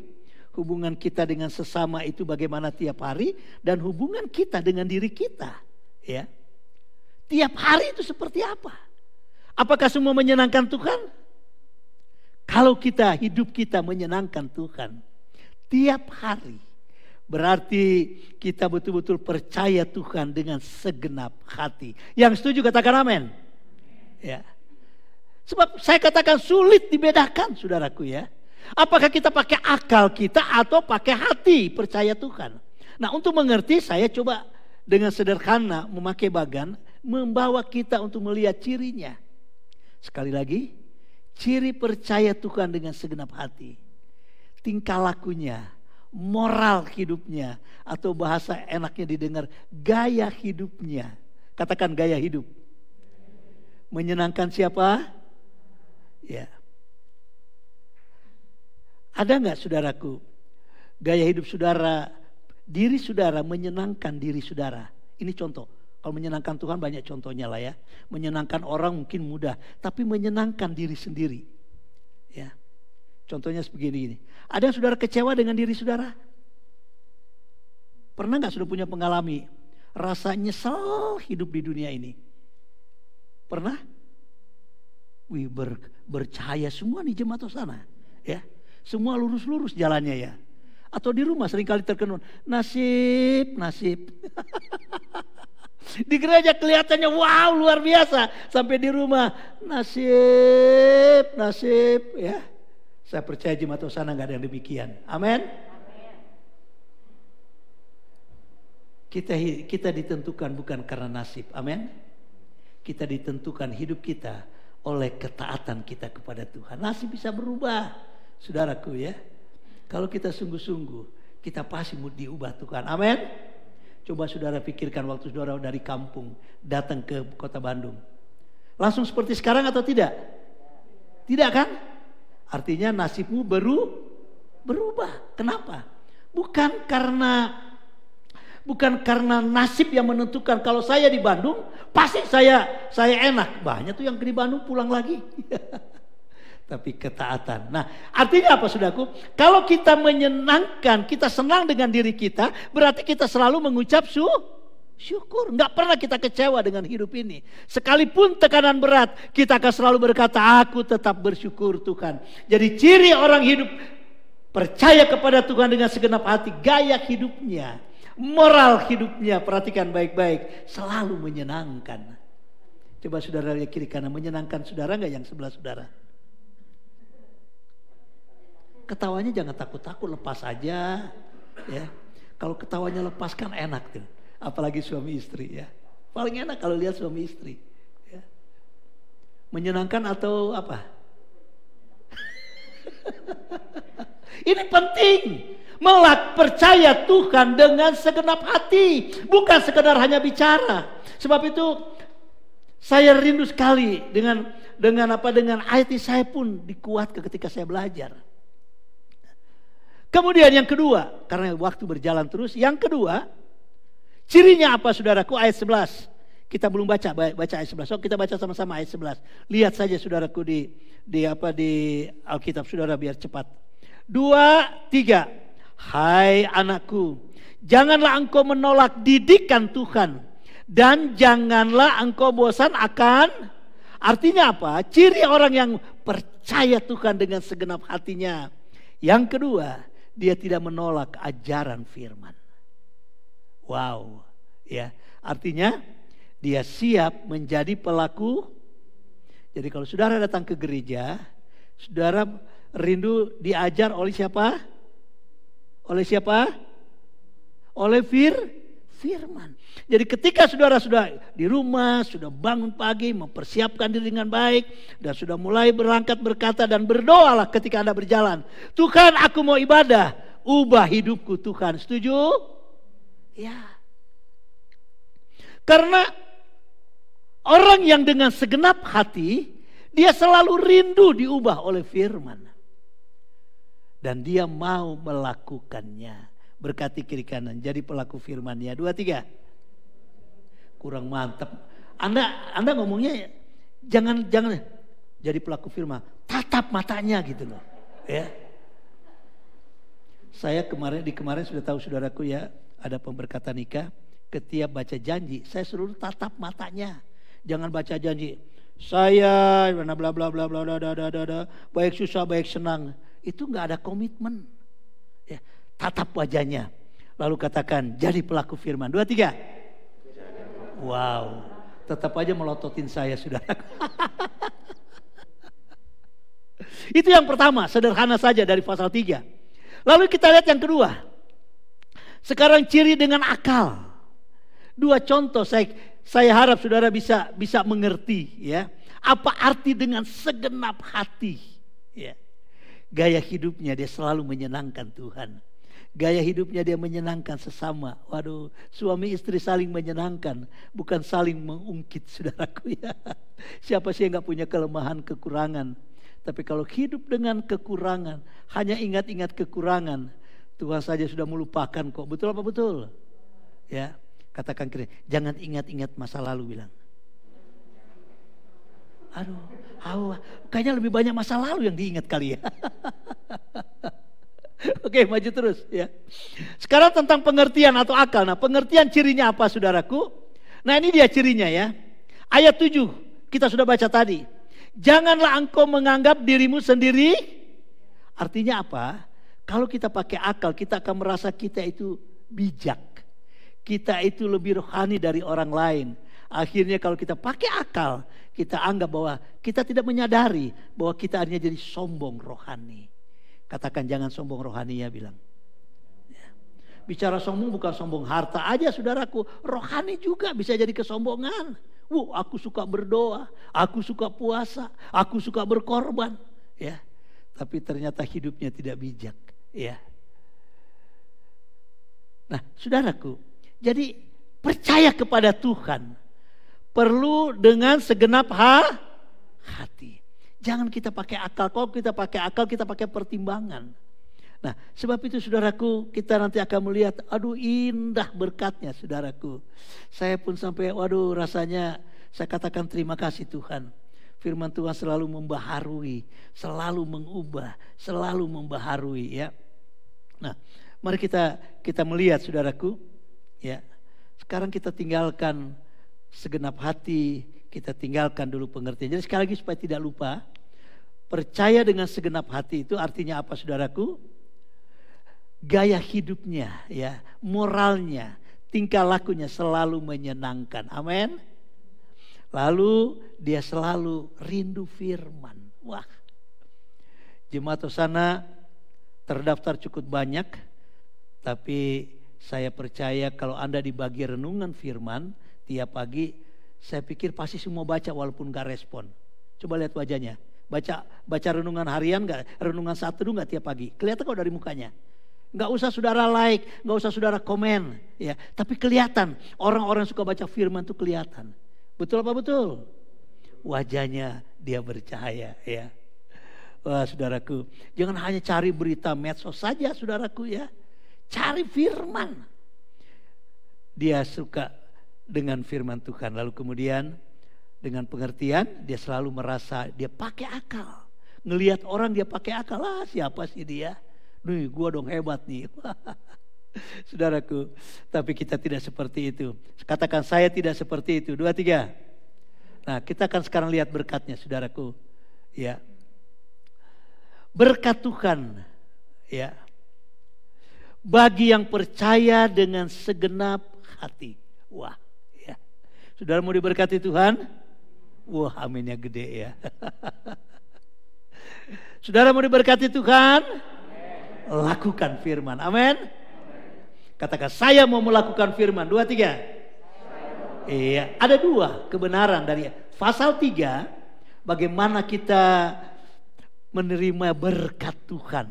hubungan kita dengan sesama itu bagaimana tiap hari, dan hubungan kita dengan diri kita, ya. Tiap hari itu seperti apa? Apakah semua menyenangkan Tuhan? Kalau hidup kita menyenangkan Tuhan tiap hari, berarti kita betul-betul percaya Tuhan dengan segenap hati. Yang setuju katakan amin. Ya. Sebab saya katakan sulit dibedakan, saudaraku ya. Apakah kita pakai akal kita atau pakai hati percaya Tuhan. Nah, untuk mengerti saya coba dengan sederhana memakai bagan, membawa kita untuk melihat cirinya. Sekali lagi, ciri percaya Tuhan dengan segenap hati. Tingkah lakunya, moral hidupnya, atau bahasa enaknya didengar, gaya hidupnya. Katakan gaya hidup. Menyenangkan siapa? Ya. Ada enggak saudaraku, gaya hidup saudara, diri saudara menyenangkan diri saudara? Ini contoh. Kalau menyenangkan Tuhan banyak contohnya lah ya. Menyenangkan orang mungkin mudah, tapi menyenangkan diri sendiri. Ya. Contohnya sebegini ini. Ada yang saudara kecewa dengan diri saudara? Pernah enggak sudah punya pengalaman rasa nyesel hidup di dunia ini? Pernah? Wih, bercahaya semua nih jemaat sana, ya. Semua lurus-lurus jalannya ya. Atau di rumah seringkali terkenun, nasib, nasib. Di gereja kelihatannya wow luar biasa. Sampai di rumah, nasib, nasib. Ya, saya percaya jemaat Hosana gak ada yang demikian. Amin. Kita ditentukan bukan karena nasib. Amin. Kita ditentukan hidup kita oleh ketaatan kita kepada Tuhan. Nasib bisa berubah, saudaraku ya. Kalau kita sungguh-sungguh, kita pasti mau diubah Tuhan. Amin. Coba saudara pikirkan waktu saudara dari kampung datang ke kota Bandung. Langsung seperti sekarang atau tidak? Tidak kan? Artinya nasibmu berubah. Kenapa? Bukan karena nasib yang menentukan. Kalau saya di Bandung, pasti saya enak. Banyak tuh yang di Bandung pulang lagi. Tapi ketaatan. Nah, artinya apa saudaraku? Kalau kita menyenangkan, kita senang dengan diri kita, berarti kita selalu mengucap syukur. Nggak pernah kita kecewa dengan hidup ini. Sekalipun tekanan berat, kita akan selalu berkata, aku tetap bersyukur Tuhan. Jadi ciri orang hidup percaya kepada Tuhan dengan segenap hati, gaya hidupnya, moral hidupnya, perhatikan baik-baik, selalu menyenangkan. Coba saudara lihat kiri kanan, menyenangkan saudara nggak yang sebelah saudara? Ketawanya jangan takut-takut, lepas aja ya. Kalau ketawanya lepas kan enak tuh. Apalagi suami istri ya. Paling enak kalau lihat suami istri ya. Menyenangkan atau apa? Ini penting. Percaya Tuhan dengan segenap hati, bukan sekedar hanya bicara. Sebab itu saya rindu sekali dengan ayat ini, saya pun dikuatkan ketika saya belajar. Kemudian yang kedua, karena waktu berjalan terus, yang kedua, cirinya apa saudaraku? Ayat 11. Kita belum baca ayat 11. So kita baca sama-sama ayat 11. Lihat saja saudaraku di Alkitab saudara biar cepat. 2, 3. Hai anakku, janganlah engkau menolak didikan Tuhan, dan janganlah engkau bosan akan. Artinya apa? Ciri orang yang percaya Tuhan dengan segenap hatinya. Yang kedua, dia tidak menolak ajaran firman. Wow, ya. Artinya dia siap menjadi pelaku. Jadi kalau saudara datang ke gereja, saudara rindu diajar oleh siapa? Oleh siapa? Oleh firman. Jadi ketika saudara sudah di rumah, sudah bangun pagi, mempersiapkan diri dengan baik, dan sudah mulai berangkat berkata dan berdoalah ketika Anda berjalan. Tuhan, aku mau ibadah, ubah hidupku Tuhan. Setuju? Ya. Karena orang yang dengan segenap hati, dia selalu rindu diubah oleh firman. Dan dia mau melakukannya. Berkati kiri kanan, jadi pelaku firman-Nya. 2, 3. Kurang mantap. Anda ngomongnya jangan jadi pelaku firman. Tatap matanya gitu loh. Ya. Saya kemarin sudah tahu saudaraku ya, ada pemberkatan nikah. Ketika baca janji, saya suruh tatap matanya. Jangan baca janji. Saya bla bla bla bla bla baik susah baik senang. Itu nggak ada komitmen. Ya, tatap wajahnya. Lalu katakan, jadi pelaku firman. 2, 3. Wow, tetap aja melototin saya saudara. Itu yang pertama, sederhana saja dari pasal 3. Lalu kita lihat yang kedua. Sekarang ciri dengan akal. 2 contoh saya harap saudara bisa mengerti ya. Apa arti dengan segenap hati ya. Gaya hidupnya dia selalu menyenangkan Tuhan. Gaya hidupnya dia menyenangkan sesama. Waduh, suami istri saling menyenangkan, bukan saling mengungkit saudaraku ya. Siapa sih yang gak punya kelemahan, kekurangan. Tapi kalau hidup dengan kekurangan, hanya ingat-ingat kekurangan, Tuhan saja sudah melupakan kok. Betul apa betul? Ya, katakan kira, jangan ingat-ingat masa lalu bilang. Aduh, kayaknya lebih banyak masa lalu yang diingat kali ya. Oke, maju terus ya. Sekarang tentang pengertian atau akal. Nah, pengertian cirinya apa saudaraku? Nah, ini dia cirinya ya. Ayat 7 kita sudah baca tadi. Janganlah engkau menganggap dirimu sendiri. Artinya apa? Kalau kita pakai akal, kita akan merasa kita itu bijak. Kita itu lebih rohani dari orang lain. Akhirnya kalau kita pakai akal, kita anggap bahwa kita tidak menyadari bahwa kita hanya jadi sombong rohani. Katakan jangan sombong rohani ya, bilang. Ya. Bicara sombong bukan sombong harta aja saudaraku. Rohani juga bisa jadi kesombongan. Aku suka berdoa, aku suka puasa, aku suka berkorban. Ya, tapi ternyata hidupnya tidak bijak. Ya. Nah saudaraku, jadi percaya kepada Tuhan perlu dengan segenap hati. Jangan kita pakai akal. Kalau kita pakai akal, kita pakai pertimbangan. Nah, sebab itu saudaraku, kita nanti akan melihat, aduh indah berkatnya saudaraku. Saya pun sampai, waduh rasanya saya katakan terima kasih Tuhan. Firman Tuhan selalu membaharui, selalu mengubah, selalu membaharui ya. Nah, mari kita melihat saudaraku, ya. Sekarang kita tinggalkan segenap hati, kita tinggalkan dulu pengertian. Jadi sekali lagi supaya tidak lupa, percaya dengan segenap hati itu artinya apa saudaraku? Gaya hidupnya, ya, moralnya, tingkah lakunya selalu menyenangkan. Amin. Lalu dia selalu rindu firman. Wah, jemaat Hosana terdaftar cukup banyak, tapi saya percaya kalau Anda dibagi renungan firman tiap pagi, saya pikir pasti semua baca walaupun gak respon. Coba lihat wajahnya. Baca renungan harian gak? Renungan satu gak tiap pagi? Kelihatan kok dari mukanya. Gak usah saudara like, gak usah saudara komen. Ya, tapi kelihatan. Orang-orang suka baca firman itu kelihatan. Betul apa betul? Wajahnya dia bercahaya. Ya. Wah saudaraku, jangan hanya cari berita medsos saja saudaraku ya. Cari firman. Dia suka dengan firman Tuhan. Lalu kemudian dengan pengertian dia selalu merasa dia pakai akal. Ngelihat orang dia pakai akal. Siapa sih dia? Nih gua dong hebat nih. Saudaraku, tapi kita tidak seperti itu. Katakan saya tidak seperti itu. 2, 3. Nah kita akan sekarang lihat berkatnya saudaraku. Ya. Berkat Tuhan. Ya. Bagi yang percaya dengan segenap hati. Wah. Saudara mau diberkati Tuhan? Wah aminnya gede ya. Saudara mau diberkati Tuhan? Lakukan firman. Amin. Katakan saya mau melakukan firman. 2, 3. Iya. Ada 2 kebenaran dari pasal 3. Bagaimana kita menerima berkat Tuhan.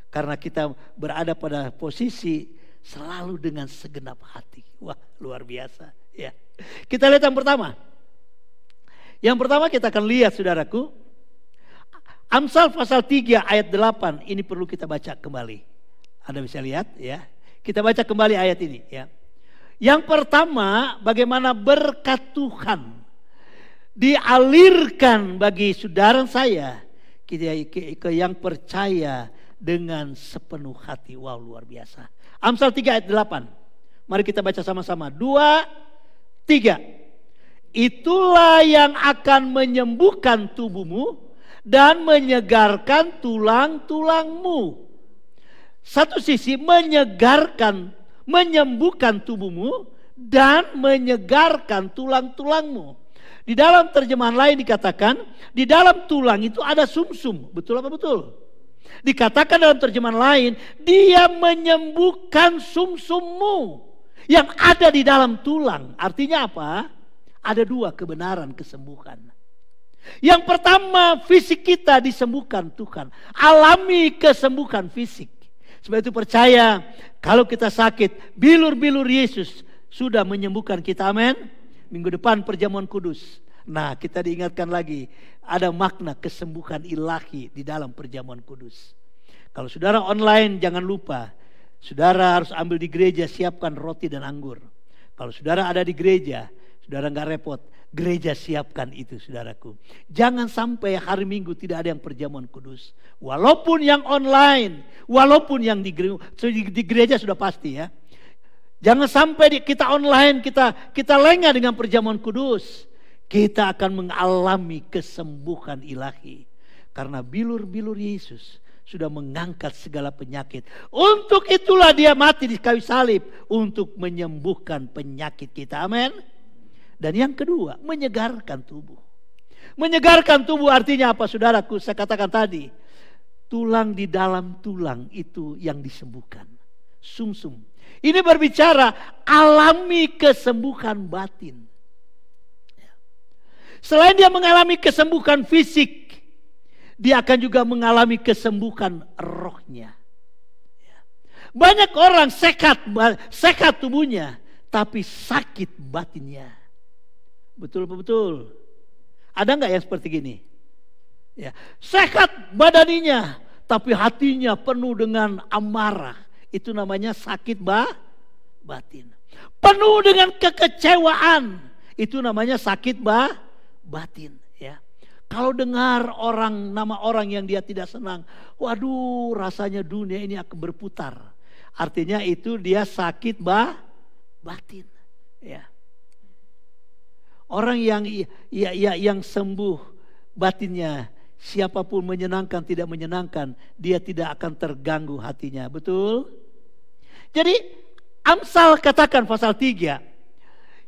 Karena kita berada pada posisi selalu dengan segenap hati. Wah luar biasa ya. Kita lihat yang pertama. Yang pertama kita akan lihat saudaraku. Amsal pasal 3 ayat 8. Ini perlu kita baca kembali. Anda bisa lihat ya. Kita baca kembali ayat ini ya. Yang pertama bagaimana berkat Tuhan dialirkan bagi saudara saya. Ke yang percaya dengan sepenuh hati. Wow luar biasa. Amsal 3 ayat 8. Mari kita baca sama-sama. 2, 3. Itulah yang akan menyembuhkan tubuhmu dan menyegarkan tulang-tulangmu. Satu sisi menyegarkan, menyembuhkan tubuhmu dan menyegarkan tulang-tulangmu. Di dalam terjemahan lain dikatakan, di dalam tulang itu ada sumsum. Betul apa betul? Dikatakan dalam terjemahan lain, dia menyembuhkan sumsummu yang ada di dalam tulang. Artinya apa? Ada 2 kebenaran kesembuhan. Yang pertama, fisik kita disembuhkan Tuhan. Alami kesembuhan fisik. Sebab itu percaya kalau kita sakit, bilur-bilur Yesus sudah menyembuhkan kita. Amin. Minggu depan perjamuan kudus. Nah kita diingatkan lagi, ada makna kesembuhan ilahi di dalam perjamuan kudus. Kalau saudara online jangan lupa, saudara harus ambil di gereja, siapkan roti dan anggur. Kalau saudara ada di gereja, saudara nggak repot, gereja siapkan itu saudaraku. Jangan sampai hari Minggu tidak ada yang perjamuan kudus. Walaupun yang online, walaupun yang di gereja sudah pasti ya. Jangan sampai kita online, kita lengah dengan perjamuan kudus. Kita akan mengalami kesembuhan ilahi. Karena bilur-bilur Yesus sudah mengangkat segala penyakit. Untuk itulah dia mati di kayu salib, untuk menyembuhkan penyakit kita. Amin. Dan yang kedua, menyegarkan tubuh. Menyegarkan tubuh artinya apa, saudaraku? Saya katakan tadi, tulang di dalam tulang itu yang disembuhkan. Sumsum. Ini berbicara alami kesembuhan batin. Selain dia mengalami kesembuhan fisik, dia akan juga mengalami kesembuhan rohnya. Banyak orang sehat tubuhnya, tapi sakit batinnya. Betul. Ada nggak yang seperti gini? Ya, sehat badannya, tapi hatinya penuh dengan amarah. Itu namanya sakit batin. Penuh dengan kekecewaan. Itu namanya sakit batin. Ya. Kalau dengar nama orang yang dia tidak senang, waduh, rasanya dunia ini akan berputar. Artinya itu dia sakit batin. Ya. Orang yang sembuh batinnya, siapapun menyenangkan tidak menyenangkan, dia tidak akan terganggu hatinya. Betul? Jadi Amsal katakan pasal 3,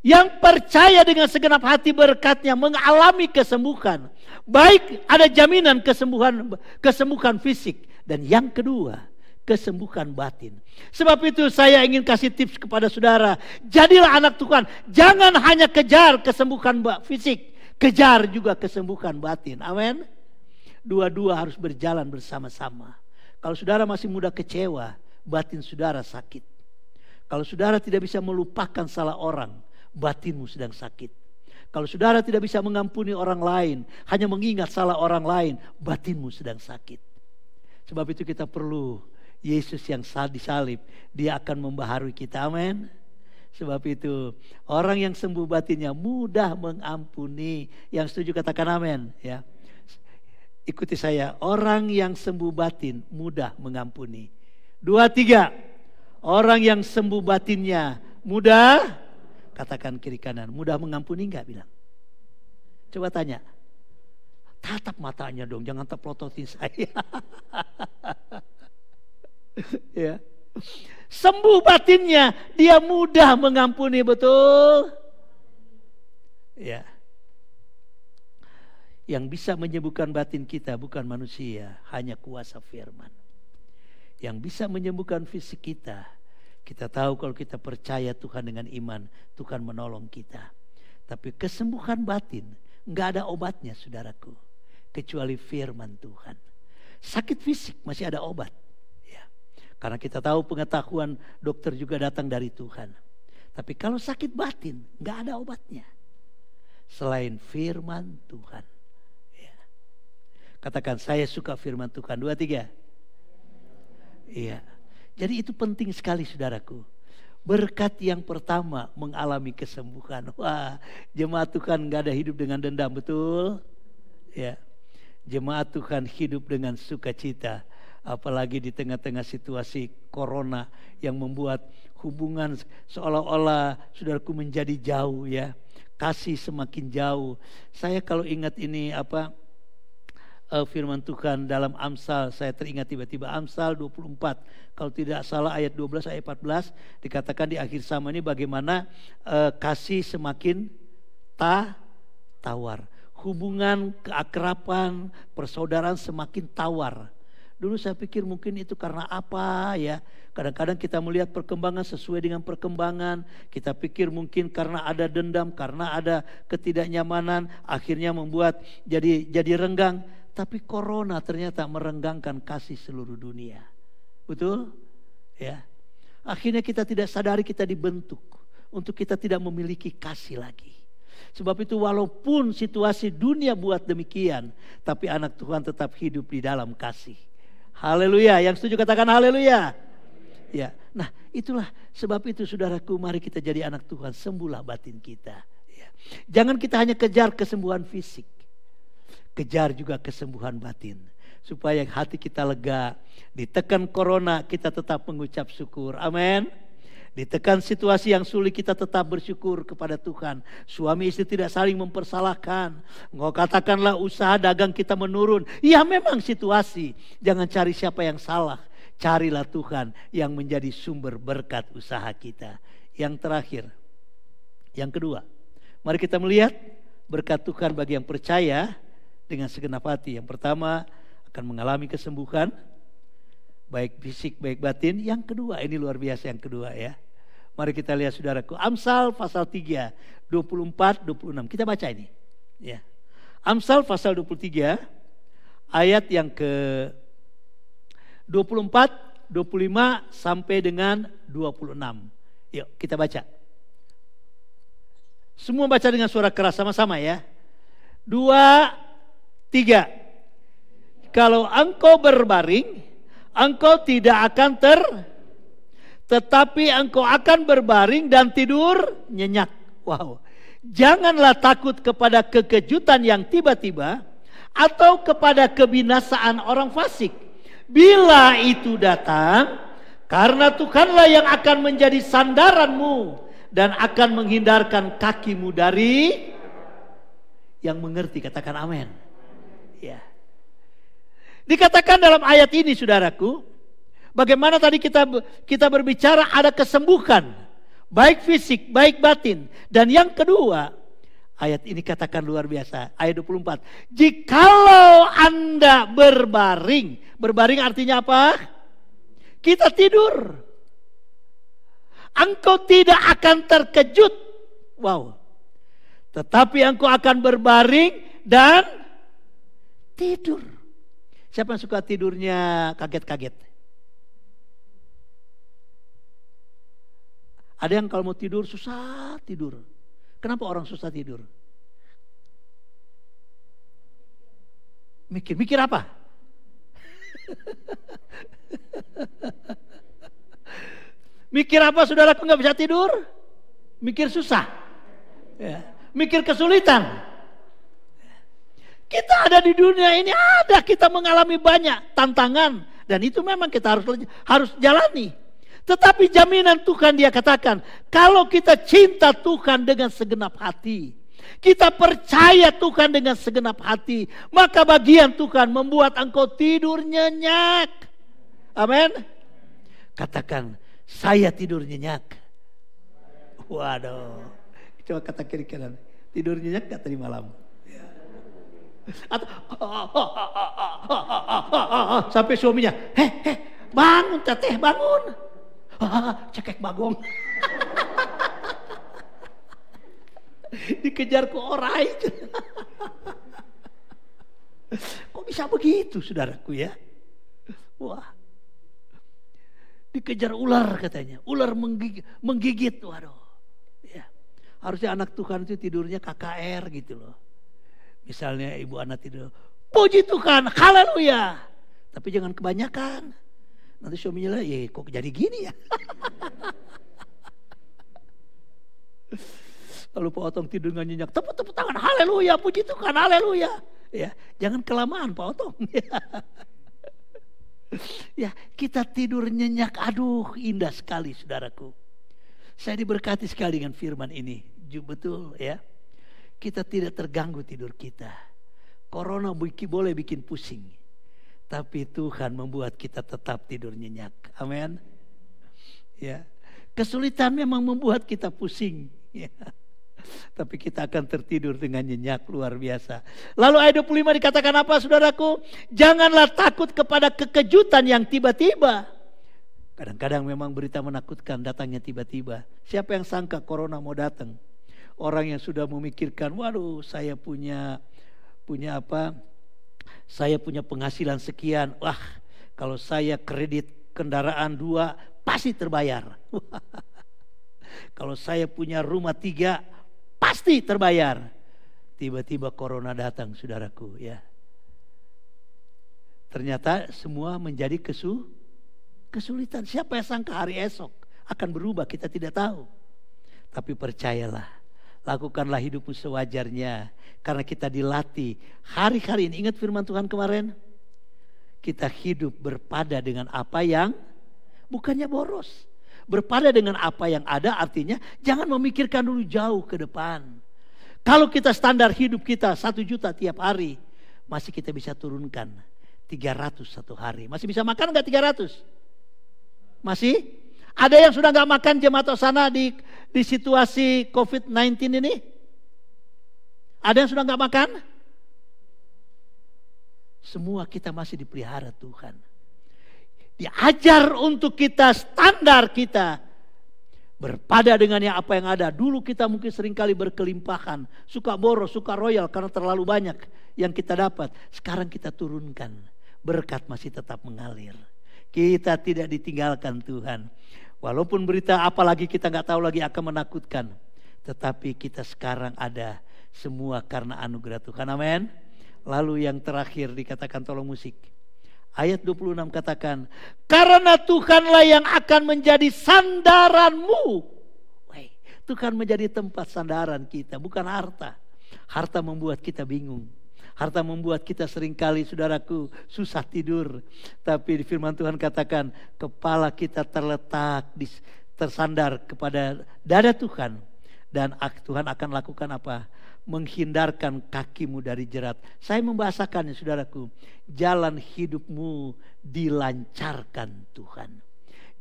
yang percaya dengan segenap hati berkatnya mengalami kesembuhan. Baik ada jaminan kesembuhan fisik, dan yang kedua kesembuhan batin. Sebab itu saya ingin kasih tips kepada saudara, jadilah anak Tuhan. Jangan hanya kejar kesembuhan fisik, kejar juga kesembuhan batin. Amin. Dua-dua harus berjalan bersama-sama. Kalau saudara masih mudah kecewa, batin saudara sakit. Kalau saudara tidak bisa melupakan salah orang, batinmu sedang sakit. Kalau saudara tidak bisa mengampuni orang lain, hanya mengingat salah orang lain, batinmu sedang sakit. Sebab itu kita perlu Yesus yang disalib, dia akan membaharui kita. Amin. Sebab itu orang yang sembuh batinnya mudah mengampuni. Yang setuju katakan amin. Ya. Ikuti saya, orang yang sembuh batin mudah mengampuni. 2, 3. Orang yang sembuh batinnya mudah, katakan kiri kanan, mudah mengampuni enggak bilang? Coba tanya. Tatap matanya dong, jangan terplototin saya. Ya. Sembuh batinnya, dia mudah mengampuni, betul? Ya. Yang bisa menyembuhkan batin kita bukan manusia, hanya kuasa firman. Yang bisa menyembuhkan fisik kita tahu kalau kita percaya Tuhan dengan iman, Tuhan menolong kita. Tapi kesembuhan batin enggak ada obatnya, saudaraku, kecuali firman Tuhan. Sakit fisik masih ada obat. Karena kita tahu pengetahuan dokter juga datang dari Tuhan. Tapi kalau sakit batin, nggak ada obatnya selain firman Tuhan. Ya. Katakan, saya suka firman Tuhan. 2, 3. Iya. Jadi itu penting sekali, saudaraku. Berkat yang pertama mengalami kesembuhan. Wah, jemaat Tuhan nggak ada hidup dengan dendam, betul? Ya. Jemaat Tuhan hidup dengan sukacita. Apalagi di tengah-tengah situasi corona yang membuat hubungan seolah-olah, saudaraku, menjadi jauh, ya. Kasih semakin jauh. Saya kalau ingat ini firman Tuhan dalam Amsal, saya teringat tiba-tiba Amsal 24. Kalau tidak salah ayat 12 ayat 14 dikatakan di akhir zaman ini bagaimana kasih semakin tawar. Hubungan, keakraban, persaudaraan semakin tawar. Dulu saya pikir mungkin itu karena apa, ya. Kadang-kadang kita melihat perkembangan sesuai dengan perkembangan. Kita pikir mungkin karena ada dendam, karena ada ketidaknyamanan, akhirnya membuat jadi renggang. Tapi corona ternyata merenggangkan kasih seluruh dunia. Betul? Ya. Akhirnya kita tidak sadari kita dibentuk untuk kita tidak memiliki kasih lagi. Sebab itu walaupun situasi dunia buat demikian, tapi anak Tuhan tetap hidup di dalam kasih. Haleluya, yang setuju katakan haleluya. Ya, nah itulah sebab itu, saudaraku, mari kita jadi anak Tuhan, sembuhlah batin kita. Ya. Jangan kita hanya kejar kesembuhan fisik, kejar juga kesembuhan batin, supaya hati kita lega. Ditekan corona, kita tetap mengucap syukur. Amin. Ditekan situasi yang sulit kita tetap bersyukur kepada Tuhan. Suami istri tidak saling mempersalahkan. Engkau katakanlah usaha dagang kita menurun. Ya memang situasi. Jangan cari siapa yang salah. Carilah Tuhan yang menjadi sumber berkat usaha kita. Yang terakhir. Yang kedua. Mari kita melihat berkat Tuhan bagi yang percaya dengan segenap hati. Yang pertama akan mengalami kesembuhan. Baik fisik baik batin. Yang kedua ini luar biasa yang kedua ya. Mari kita lihat saudaraku. Amsal pasal 3, 24, 26. Kita baca ini. Ya. Amsal pasal 23, ayat yang ke 24, 25 sampai dengan 26. Yuk kita baca. Semua baca dengan suara keras sama-sama ya. 2, 3. Kalau engkau berbaring, engkau tidak akan tetapi engkau akan berbaring dan tidur nyenyak. Wow. Janganlah takut kepada kekejutan yang tiba-tiba atau kepada kebinasaan orang fasik. Bila itu datang, karena Tuhanlah yang akan menjadi sandaranmu dan akan menghindarkan kakimu dari yang mengerti. Katakan amin. Ya. Dikatakan dalam ayat ini saudaraku, bagaimana tadi kita berbicara ada kesembuhan, baik fisik, baik batin. Dan yang kedua, ayat ini katakan luar biasa, ayat 24. Jikalau Anda berbaring, berbaring artinya apa? Kita tidur. Engkau tidak akan terkejut. Wow. Tetapi engkau akan berbaring dan tidur. Siapa yang suka tidurnya kaget-kaget? Ada yang kalau mau tidur susah tidur. Kenapa orang susah tidur? Mikir apa? Mikir apa saudaraku nggak bisa tidur? Mikir susah. Ya. Mikir kesulitan. Kita ada di dunia ini, ada kita mengalami banyak tantangan. Dan itu memang kita harus jalani. Tetapi jaminan Tuhan dia katakan, kalau kita cinta Tuhan dengan segenap hati, kita percaya Tuhan dengan segenap hati, maka bagian Tuhan membuat engkau tidur nyenyak. Amin. Katakan, saya tidur nyenyak. Waduh. Coba kata kiri kanan, tidur nyenyak gak tadi malam? Atau sampai suaminya, bangun teteh, bangun. Cekek bagong. Dikejar ke orang. Kok bisa begitu saudaraku ya? Wah. Dikejar ular katanya. Ular menggigit. Waduh. Ya. Harusnya anak Tuhan itu tidurnya KKR gitu loh. Misalnya ibu anak tidur, puji Tuhan, haleluya. Tapi jangan kebanyakan. Nanti suaminya lah, kok jadi gini ya. Lalu Pak Otong tidur dengan nyenyak, tepuk tangan, haleluya, puji Tuhan, haleluya. Ya, jangan kelamaan Pak Otong. Ya, kita tidur nyenyak, aduh indah sekali saudaraku. Saya diberkati sekali dengan firman ini, betul ya. Kita tidak terganggu tidur kita. Corona boleh bikin pusing. Tapi Tuhan membuat kita tetap tidur nyenyak. Amin. Ya. Kesulitan memang membuat kita pusing. Ya. Tapi kita akan tertidur dengan nyenyak luar biasa. Lalu ayat 25 dikatakan apa saudaraku? Janganlah takut kepada kekejutan yang tiba-tiba. Kadang-kadang memang berita menakutkan datangnya tiba-tiba. Siapa yang sangka corona mau datang? Orang yang sudah memikirkan, waduh saya punya apa? Saya punya penghasilan sekian. Wah, kalau saya kredit kendaraan 2 pasti terbayar. Kalau saya punya rumah 3 pasti terbayar. Tiba-tiba corona datang saudaraku ya. Ternyata semua menjadi kesulitan. Siapa yang sangka hari esok akan berubah, kita tidak tahu. Tapi percayalah, lakukanlah hidupmu sewajarnya. Karena kita dilatih hari-hari ini. Ingat firman Tuhan kemarin? Kita hidup berpada dengan apa yang bukannya boros. Berpada dengan apa yang ada artinya jangan memikirkan dulu jauh ke depan. Kalau kita standar hidup kita 1 juta tiap hari, masih kita bisa turunkan 300 satu hari. Masih bisa makan enggak 300? Masih? Ada yang sudah enggak makan jemaat Hosana di situasi COVID-19 ini? Ada yang sudah enggak makan? Semua kita masih dipelihara Tuhan. Diajar untuk kita, standar kita berpada dengan yang apa yang ada. Dulu kita mungkin seringkali berkelimpahan, suka boros, suka royal karena terlalu banyak yang kita dapat. Sekarang kita turunkan, berkat masih tetap mengalir. Kita tidak ditinggalkan Tuhan. Walaupun berita apalagi kita nggak tahu lagi akan menakutkan, tetapi kita sekarang ada semua karena anugerah Tuhan. Amin. Lalu yang terakhir dikatakan, tolong musik. Ayat 26 katakan, karena Tuhanlah yang akan menjadi sandaranmu. Tuhan menjadi tempat sandaran kita, bukan harta. Harta membuat kita bingung. Harta membuat kita seringkali, saudaraku, susah tidur. Tapi di firman Tuhan katakan, kepala kita terletak, tersandar kepada dada Tuhan. Dan Tuhan akan lakukan apa? Menghindarkan kakimu dari jerat. Saya membahasakannya, saudaraku. Jalan hidupmu dilancarkan Tuhan.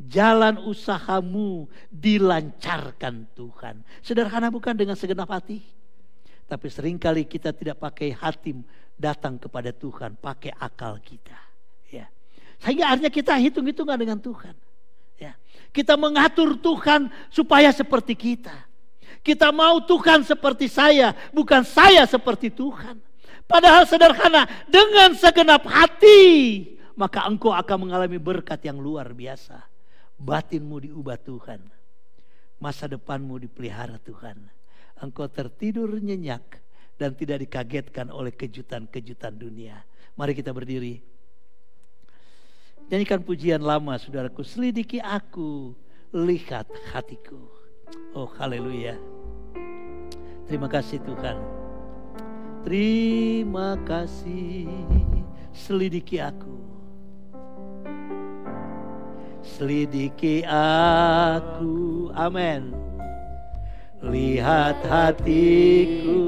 Jalan usahamu dilancarkan Tuhan. Sederhana bukan dengan segenap hati? Tapi seringkali kita tidak pakai hati datang kepada Tuhan, pakai akal kita. Ya. Sehingga akhirnya kita hitung-hitungan dengan Tuhan. Ya. Kita mengatur Tuhan supaya seperti kita. Kita mau Tuhan seperti saya, bukan saya seperti Tuhan. Padahal sederhana, dengan segenap hati, maka engkau akan mengalami berkat yang luar biasa. Batinmu diubah Tuhan. Masa depanmu dipelihara Tuhan. Engkau tertidur nyenyak dan tidak dikagetkan oleh kejutan-kejutan dunia. Mari kita berdiri. Nyanyikan pujian lama, saudaraku. Selidiki aku, lihat hatiku. Oh, haleluya. Terima kasih Tuhan. Terima kasih. Selidiki aku. Selidiki aku. Amin. Lihat hatiku.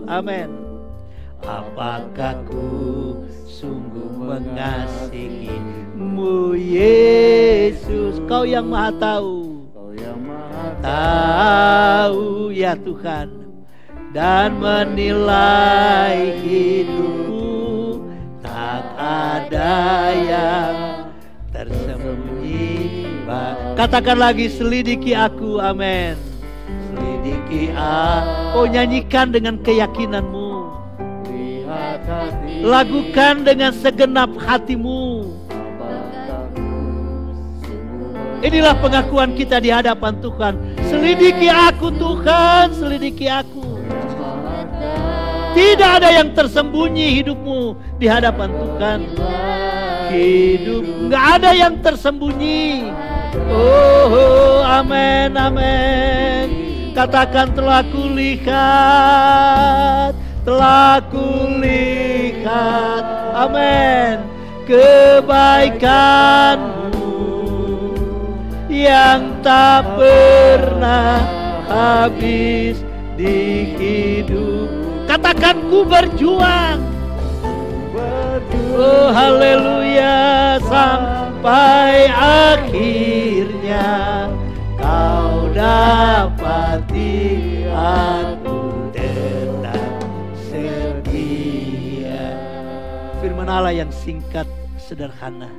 Amin. Apakah ku sungguh mengasihimu Yesus? Kau yang maha tahu. Tahu ya Tuhan, dan menilai hidupku, tak ada yang tersembunyi. Katakan lagi, selidiki aku. Amin. Selidiki aku. Oh, nyanyikan dengan keyakinanmu. Lakukan dengan segenap hatimu. Inilah pengakuan kita di hadapan Tuhan. Selidiki aku Tuhan, selidiki aku. Tidak ada yang tersembunyi hidupmu di hadapan Tuhan. Hidup nggak ada yang tersembunyi. Oh, amin, amin. Katakan, telah kulihat, telah kulihat, amin, kebaikanmu yang tak pernah habis di hidup. Katakan, ku berjuang. Oh, haleluya, sampai akhirnya kau dapati aku tetap setia. Firman Allah yang singkat, sederhana.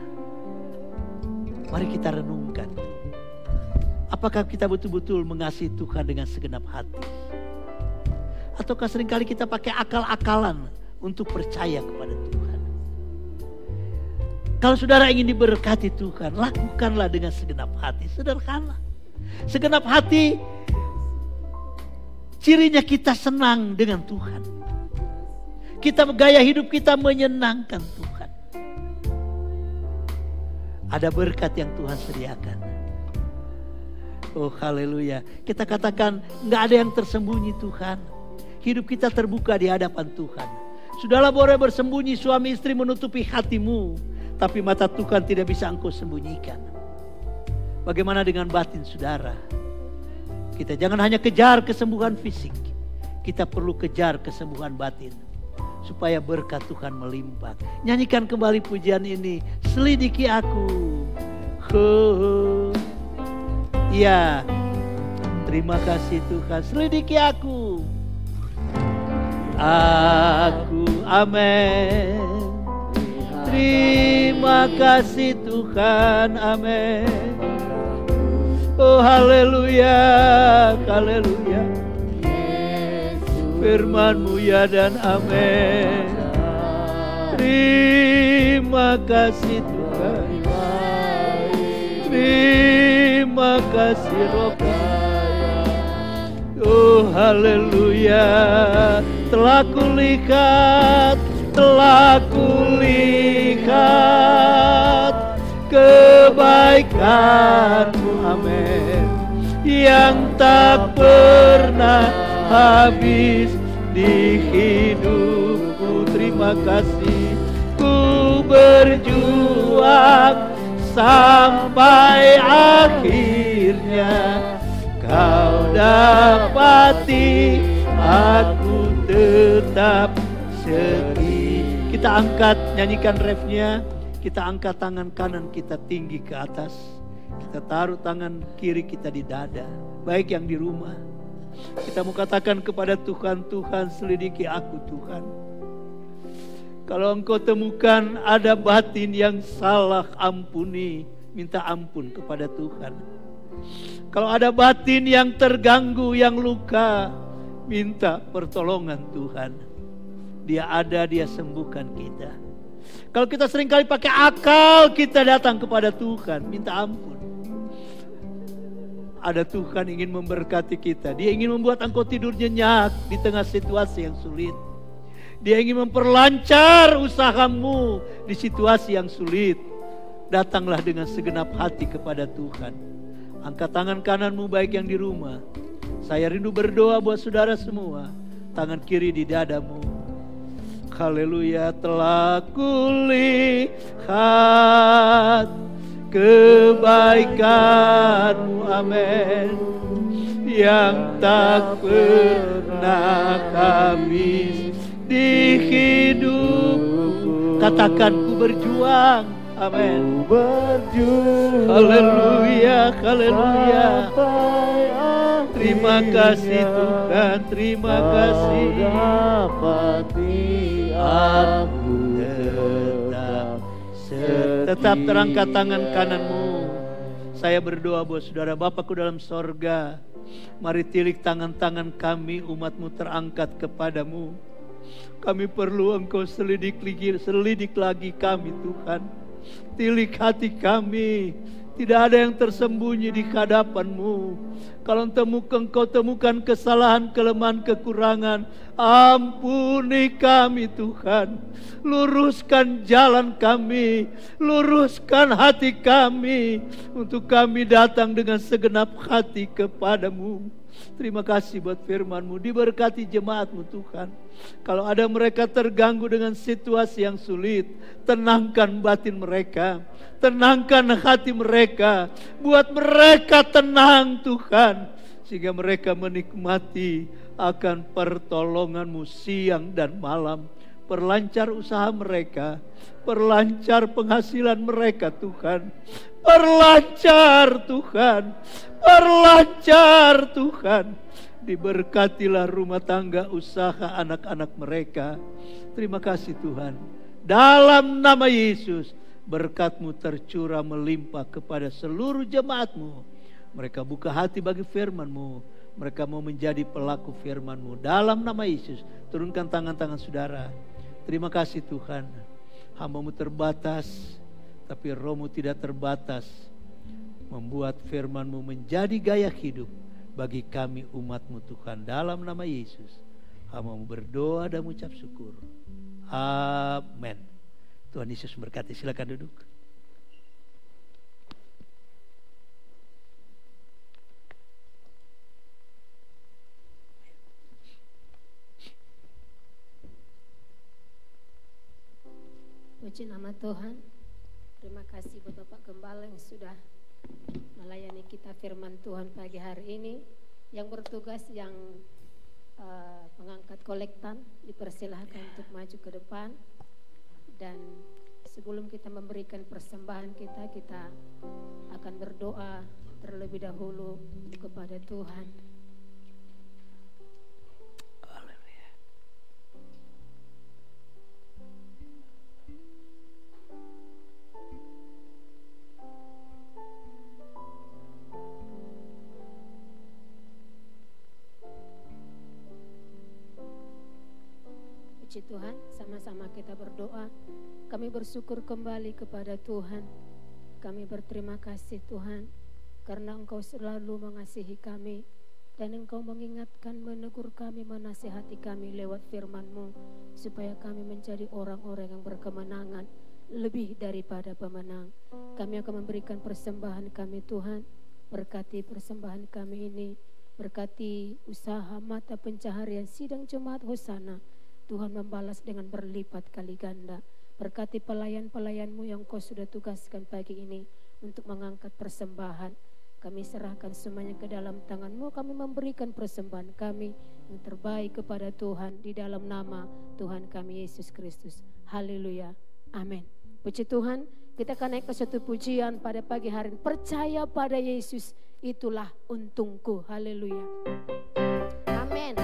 Mari kita renungkan. Apakah kita betul-betul mengasihi Tuhan dengan segenap hati? Ataukah seringkali kita pakai akal-akalan untuk percaya kepada Tuhan? Kalau saudara ingin diberkati Tuhan, lakukanlah dengan segenap hati. Sederhana. Segenap hati, cirinya kita senang dengan Tuhan. Gaya hidup kita menyenangkan Tuhan. Ada berkat yang Tuhan sediakan. Oh, haleluya. Kita katakan, nggak ada yang tersembunyi Tuhan. Hidup kita terbuka di hadapan Tuhan. Sudahlah boleh bersembunyi suami istri menutupi hatimu, tapi mata Tuhan tidak bisa engkau sembunyikan. Bagaimana dengan batin saudara? Kita jangan hanya kejar kesembuhan fisik, kita perlu kejar kesembuhan batin, supaya berkat Tuhan melimpah. Nyanyikan kembali pujian ini, selidiki aku. Ya, terima kasih Tuhan, selidiki aku. Amin. Terima kasih Tuhan, amin. Oh haleluya, haleluya. Firman-Mu ya dan amin. Terima kasih Tuhan. Terima kasih Roh. Oh haleluya. Telah kulihat kebaikan-Mu, amin, yang tak pernah habis di hidupku. Terima kasih, ku berjuang sampai akhirnya Kau dapati aku tetap setia. Kita angkat, nyanyikan refnya. Kita angkat tangan kanan kita tinggi ke atas. Kita taruh tangan kiri kita di dada. Baik yang di rumah, kita mau katakan kepada Tuhan, Tuhan selidiki aku Tuhan. Kalau Engkau temukan ada batin yang salah, ampuni, minta ampun kepada Tuhan. Kalau ada batin yang terganggu, yang luka, minta pertolongan Tuhan. Dia ada, Dia sembuhkan kita. Kalau kita seringkali pakai akal, kita datang kepada Tuhan, minta ampun. Ada Tuhan ingin memberkati kita. Dia ingin membuat engkau tidur nyenyak di tengah situasi yang sulit. Dia ingin memperlancar usahamu di situasi yang sulit. Datanglah dengan segenap hati kepada Tuhan. Angkat tangan kananmu baik yang di rumah. Saya rindu berdoa buat saudara semua. Tangan kiri di dadamu. Haleluya, telah kulihat kebaikan-Mu, amin, yang tak pernah habis di hidupku. Katakan, ku berjuang, amin. Haleluya, haleluya. Terima kasih Tuhan, terima kasih. Aku tetap terangkat tangan kananmu. Saya berdoa buat saudara. Bapakku dalam sorga, mari tilik tangan-tangan kami, umat-Mu terangkat kepadamu. Kami perlu Engkau selidik lagi kami Tuhan. Tilik hati kami. Tidak ada yang tersembunyi di hadapan-Mu. Kalau Engkau temukan kesalahan, kelemahan, kekurangan, ampuni kami Tuhan. Luruskan jalan kami, luruskan hati kami, untuk kami datang dengan segenap hati kepadamu. Terima kasih buat firman-Mu. Diberkati jemaat-Mu Tuhan. Kalau ada mereka terganggu dengan situasi yang sulit, tenangkan batin mereka, tenangkan hati mereka, buat mereka tenang Tuhan, sehingga mereka menikmati akan pertolongan-Mu siang dan malam. Perlancar usaha mereka, perlancar penghasilan mereka Tuhan. Perlancar Tuhan, perlancar Tuhan. Diberkatilah rumah tangga, usaha anak-anak mereka. Terima kasih Tuhan. Dalam nama Yesus, berkat-Mu tercurah melimpah kepada seluruh jemaat-Mu. Mereka buka hati bagi firman-Mu. Mereka mau menjadi pelaku firman-Mu. Dalam nama Yesus, turunkan tangan-tangan saudara. Terima kasih Tuhan. Hamba-Mu terbatas, tapi Roh-Mu tidak terbatas. Membuat firman-Mu menjadi gaya hidup bagi kami umat-Mu Tuhan. Dalam nama Yesus, hamba-Mu berdoa dan mengucap syukur. Amin. Tuhan Yesus memberkati. Silakan duduk. Puji nama Tuhan. Terima kasih buat Bapak Gembala yang sudah melayani kita firman Tuhan pagi hari ini. Yang bertugas yang mengangkat kolektan dipersilahkan untuk maju ke depan. Dan sebelum kita memberikan persembahan kita, kita akan berdoa terlebih dahulu kepada Tuhan. Puji Tuhan, sama-sama kita berdoa. Kami bersyukur kembali kepada Tuhan. Kami berterima kasih Tuhan, karena Engkau selalu mengasihi kami, dan Engkau mengingatkan, menegur kami, menasihati kami lewat firman-Mu, supaya kami menjadi orang-orang yang berkemenangan, lebih daripada pemenang. Kami akan memberikan persembahan kami Tuhan. Berkati persembahan kami ini, berkati usaha mata pencaharian sidang jemaat Hosana. Tuhan membalas dengan berlipat kali ganda. Berkati pelayan-pelayan-Mu yang Kau sudah tugaskan pagi ini untuk mengangkat persembahan. Kami serahkan semuanya ke dalam tangan-Mu. Kami memberikan persembahan kami yang terbaik kepada Tuhan di dalam nama Tuhan kami Yesus Kristus. Haleluya. Amin. Puji Tuhan, kita akan naik ke suatu pujian pada pagi hari ini. Percaya pada Yesus, itulah untungku. Haleluya. Amin.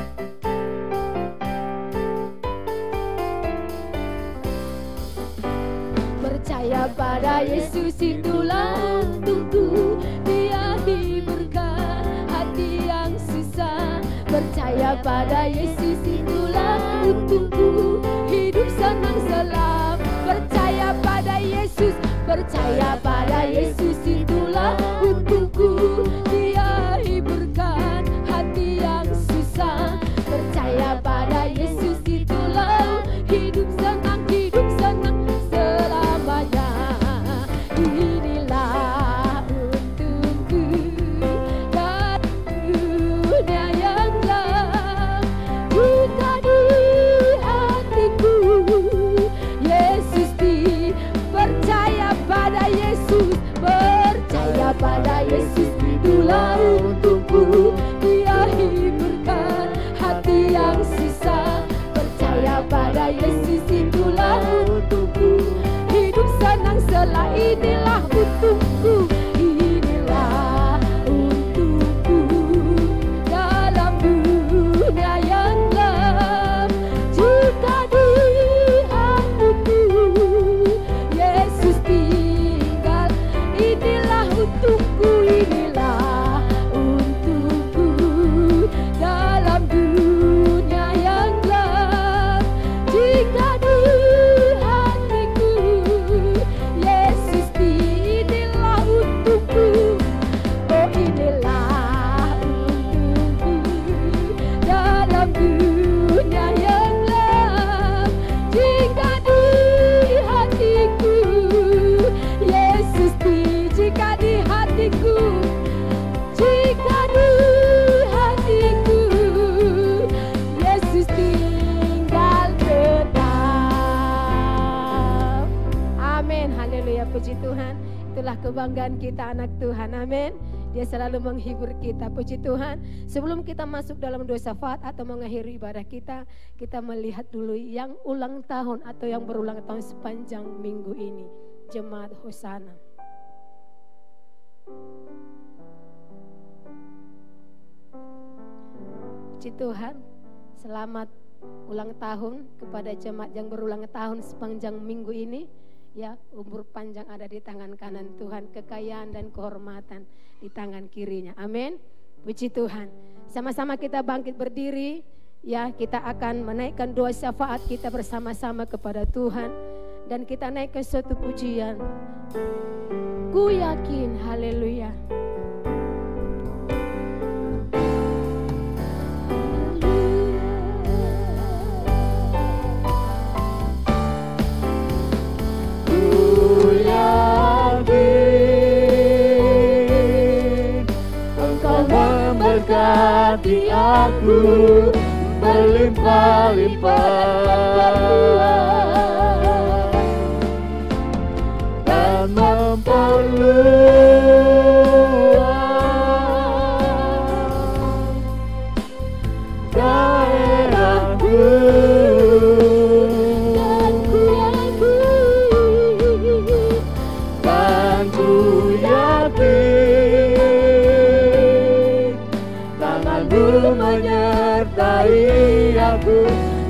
Percaya pada Yesus, itulah untungku. Dia hiburkan hati yang susah. Percaya pada Yesus, itulah untungku. Hidup senang selam. Percaya pada Yesus, percaya pada Yesus, itulah untungku. Dia hiburkan hati yang susah. Percaya pada Yesus, itulah hidup senang selamanya. Inilah untungku dari dunia yang gelap. Buka di hatiku, Yesus percaya pada Yesus, percaya pada Yesus, itulah untungku. Dia hiburkan hati yang susah. Percaya pada Yesus, itulah untungku. Hidup senang selah, inilah untungku. Inilah untungku dalam dunia yang gelap. Jika di hatiku Yesus tinggal, inilah untungku. Inilah untungku dalam dunia yang gelap. Jika di hatiku Yesus inilah untungku. Oh, inilah untungku dalam dunia yang gelap. Jika di hatiku Yesus jika di hatiku, jika di hatiku Yesus tinggal tetap. Amin. Haleluya. Puji Tuhan. Itulah kebanggaan kita anak Tuhan. Amin. Dia selalu menghibur kita. Puji Tuhan. Sebelum kita masuk dalam doa syafaat atau mengakhiri ibadah kita melihat dulu yang ulang tahun atau yang berulang tahun sepanjang minggu ini. Jemaat Hosana. Puji Tuhan, selamat ulang tahun kepada jemaat yang berulang tahun sepanjang minggu ini. Ya, umur panjang ada di tangan kanan Tuhan, kekayaan dan kehormatan di tangan kirinya. Amin. Puji Tuhan. Sama-sama kita bangkit berdiri. Ya, kita akan menaikkan doa syafaat kita bersama-sama kepada Tuhan. Dan kita naikkan suatu pujian. Ku yakin, haleluya. Memberkati aku berlimpah-limpah dan memperluas menyertai aku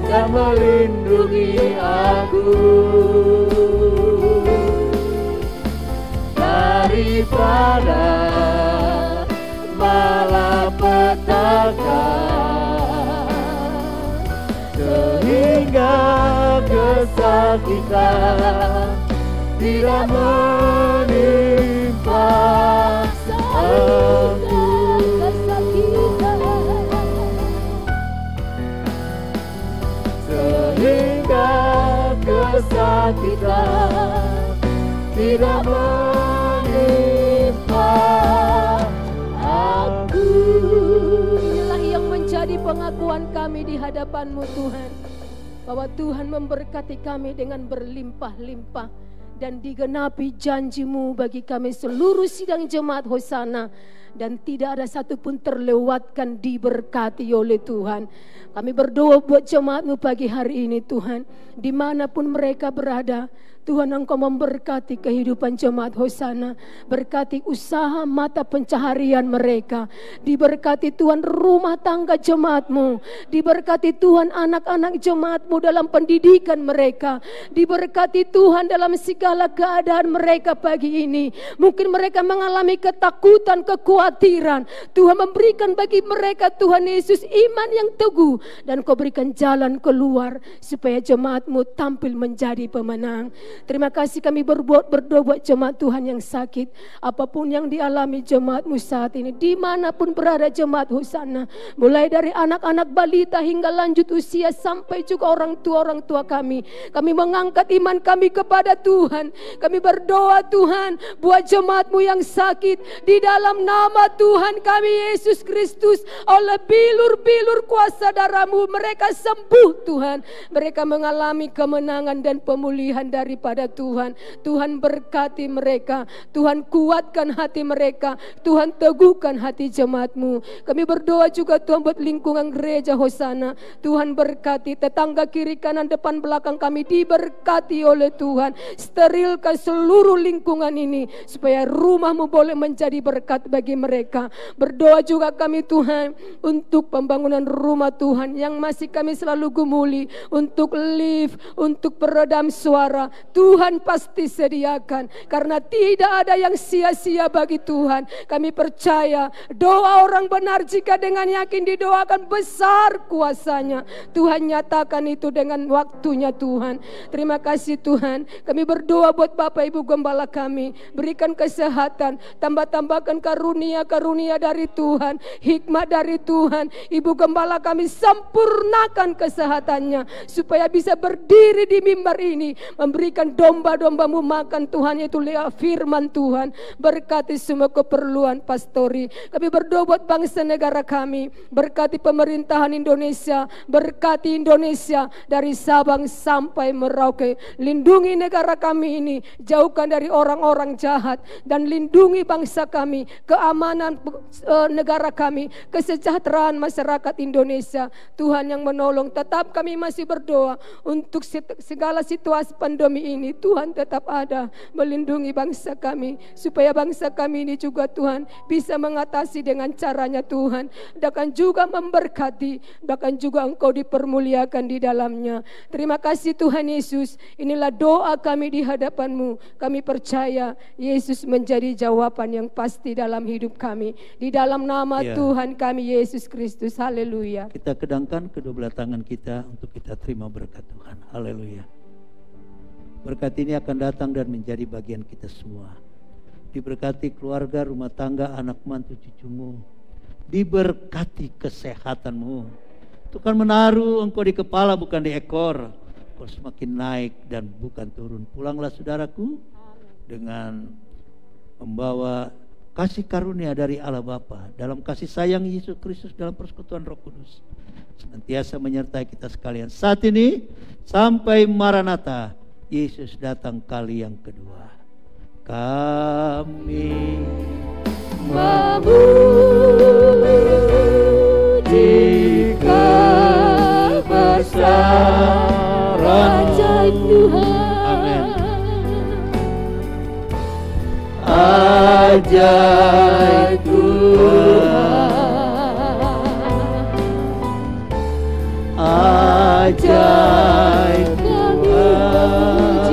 dan melindungi aku daripada malapetaka, sehingga kesakitan tidak menimpa aku. Sehingga kesakitan tidak menimpa aku. Inilah yang menjadi pengakuan kami di hadapan-Mu Tuhan, bahwa Tuhan memberkati kami dengan berlimpah-limpah dan digenapi janji-Mu bagi kami seluruh sidang jemaat Hosana, dan tidak ada satupun terlewatkan diberkati oleh Tuhan. Kami berdoa buat jemaat-Mu pagi hari ini Tuhan, dimanapun mereka berada, Tuhan Engkau memberkati kehidupan jemaat Hosana, berkati usaha mata pencaharian mereka, diberkati Tuhan rumah tangga jemaat-Mu, diberkati Tuhan anak-anak jemaat-Mu dalam pendidikan mereka, diberkati Tuhan dalam segala keadaan mereka pagi ini. Mungkin mereka mengalami ketakutan, kekhawatiran, Tuhan memberikan bagi mereka Tuhan Yesus iman yang teguh, dan Kau berikan jalan keluar supaya jemaat-Mu tampil menjadi pemenang. Terima kasih kami berdoa buat jemaat Tuhan yang sakit, apapun yang dialami jemaat-Mu saat ini, dimanapun berada jemaat Hosana, mulai dari anak-anak balita hingga lanjut usia sampai juga orang tua kami mengangkat iman kami kepada Tuhan. Kami berdoa Tuhan buat jemaat-Mu yang sakit, di dalam nama Tuhan kami Yesus Kristus, oleh bilur-bilur kuasa darah-Mu mereka sembuh Tuhan, mereka mengalami kemenangan dan pemulihan daripada Tuhan. Tuhan berkati mereka, Tuhan kuatkan hati mereka, Tuhan teguhkan hati jemaat-Mu. Kami berdoa juga Tuhan buat lingkungan gereja Hosana, Tuhan berkati tetangga kiri kanan depan belakang kami diberkati oleh Tuhan. Sterilkan seluruh lingkungan ini supaya rumah-Mu boleh menjadi berkat bagi mereka. Berdoa juga kami Tuhan untuk pembangunan rumah Tuhan yang masih kami selalu gumuli, untuk lift, untuk peredam suara, Tuhan pasti sediakan, karena tidak ada yang sia-sia bagi Tuhan. Kami percaya doa orang benar jika dengan yakin didoakan besar kuasanya. Tuhan nyatakan itu dengan waktunya Tuhan. Terima kasih Tuhan. Kami berdoa buat Bapak Ibu Gembala kami, berikan kesehatan, tambahkan karunia-karunia dari Tuhan, hikmat dari Tuhan. Ibu Gembala kami sempurnakan kesehatannya supaya bisa berdiri di mimbar ini memberikan domba-domba-Mu makan Tuhan, yaitu firman Tuhan. Berkati semua keperluan pastori. Kami berdoa buat bangsa negara kami, berkati pemerintahan Indonesia, berkati Indonesia dari Sabang sampai Merauke. Lindungi negara kami ini, jauhkan dari orang-orang jahat, dan lindungi bangsa kami, keamanan negara kami, kesejahteraan masyarakat Indonesia. Tuhan yang menolong. Tetap kami masih berdoa untuk segala situasi pandemi ini, Tuhan tetap ada melindungi bangsa kami, supaya bangsa kami ini juga Tuhan bisa mengatasi dengan caranya Tuhan, dan juga memberkati, bahkan juga Engkau dipermuliakan di dalamnya. Terima kasih Tuhan Yesus. Inilah doa kami di hadapan-Mu. Kami percaya Yesus menjadi jawaban yang pasti dalam hidup kami, di dalam nama Tuhan kami Yesus Kristus. Haleluya. Kita kedangkan kedua belah tangan kita untuk kita terima berkat Tuhan. Haleluya. Berkat ini akan datang dan menjadi bagian kita semua. Diberkati keluarga, rumah tangga, anak mantu cucumu. Diberkati kesehatan-Mu. Tuhan menaruh Engkau di kepala bukan di ekor. Engkau semakin naik dan bukan turun. Pulanglah saudaraku dengan membawa kasih karunia dari Allah Bapa, dalam kasih sayang Yesus Kristus, dalam persekutuan Roh Kudus, senantiasa menyertai kita sekalian saat ini sampai Maranatha, Yesus datang kali yang kedua. Kami memuji Kau bersama. ajaib Tuhan. Amin. Ajaib Tuhan, ajaib Tuhan,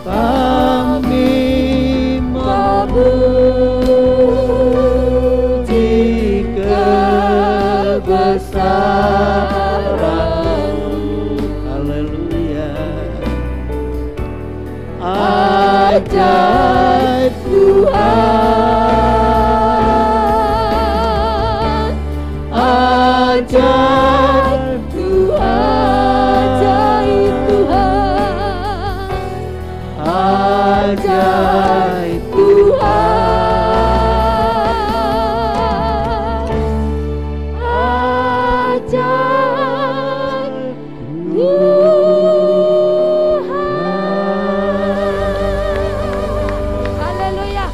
kami memuji kebesaran-Mu. Haleluya. Ajaib Tuhan, ajaib Tuhan, ajaib Tuhan, ajaib Tuhan. Haleluya.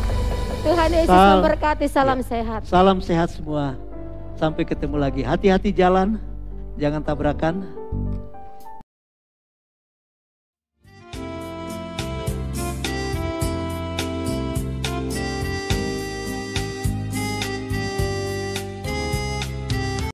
Tuhan Yesus memberkati. Salam sehat. Salam sehat semua. Sampai ketemu lagi. Hati-hati jalan, jangan tabrakan.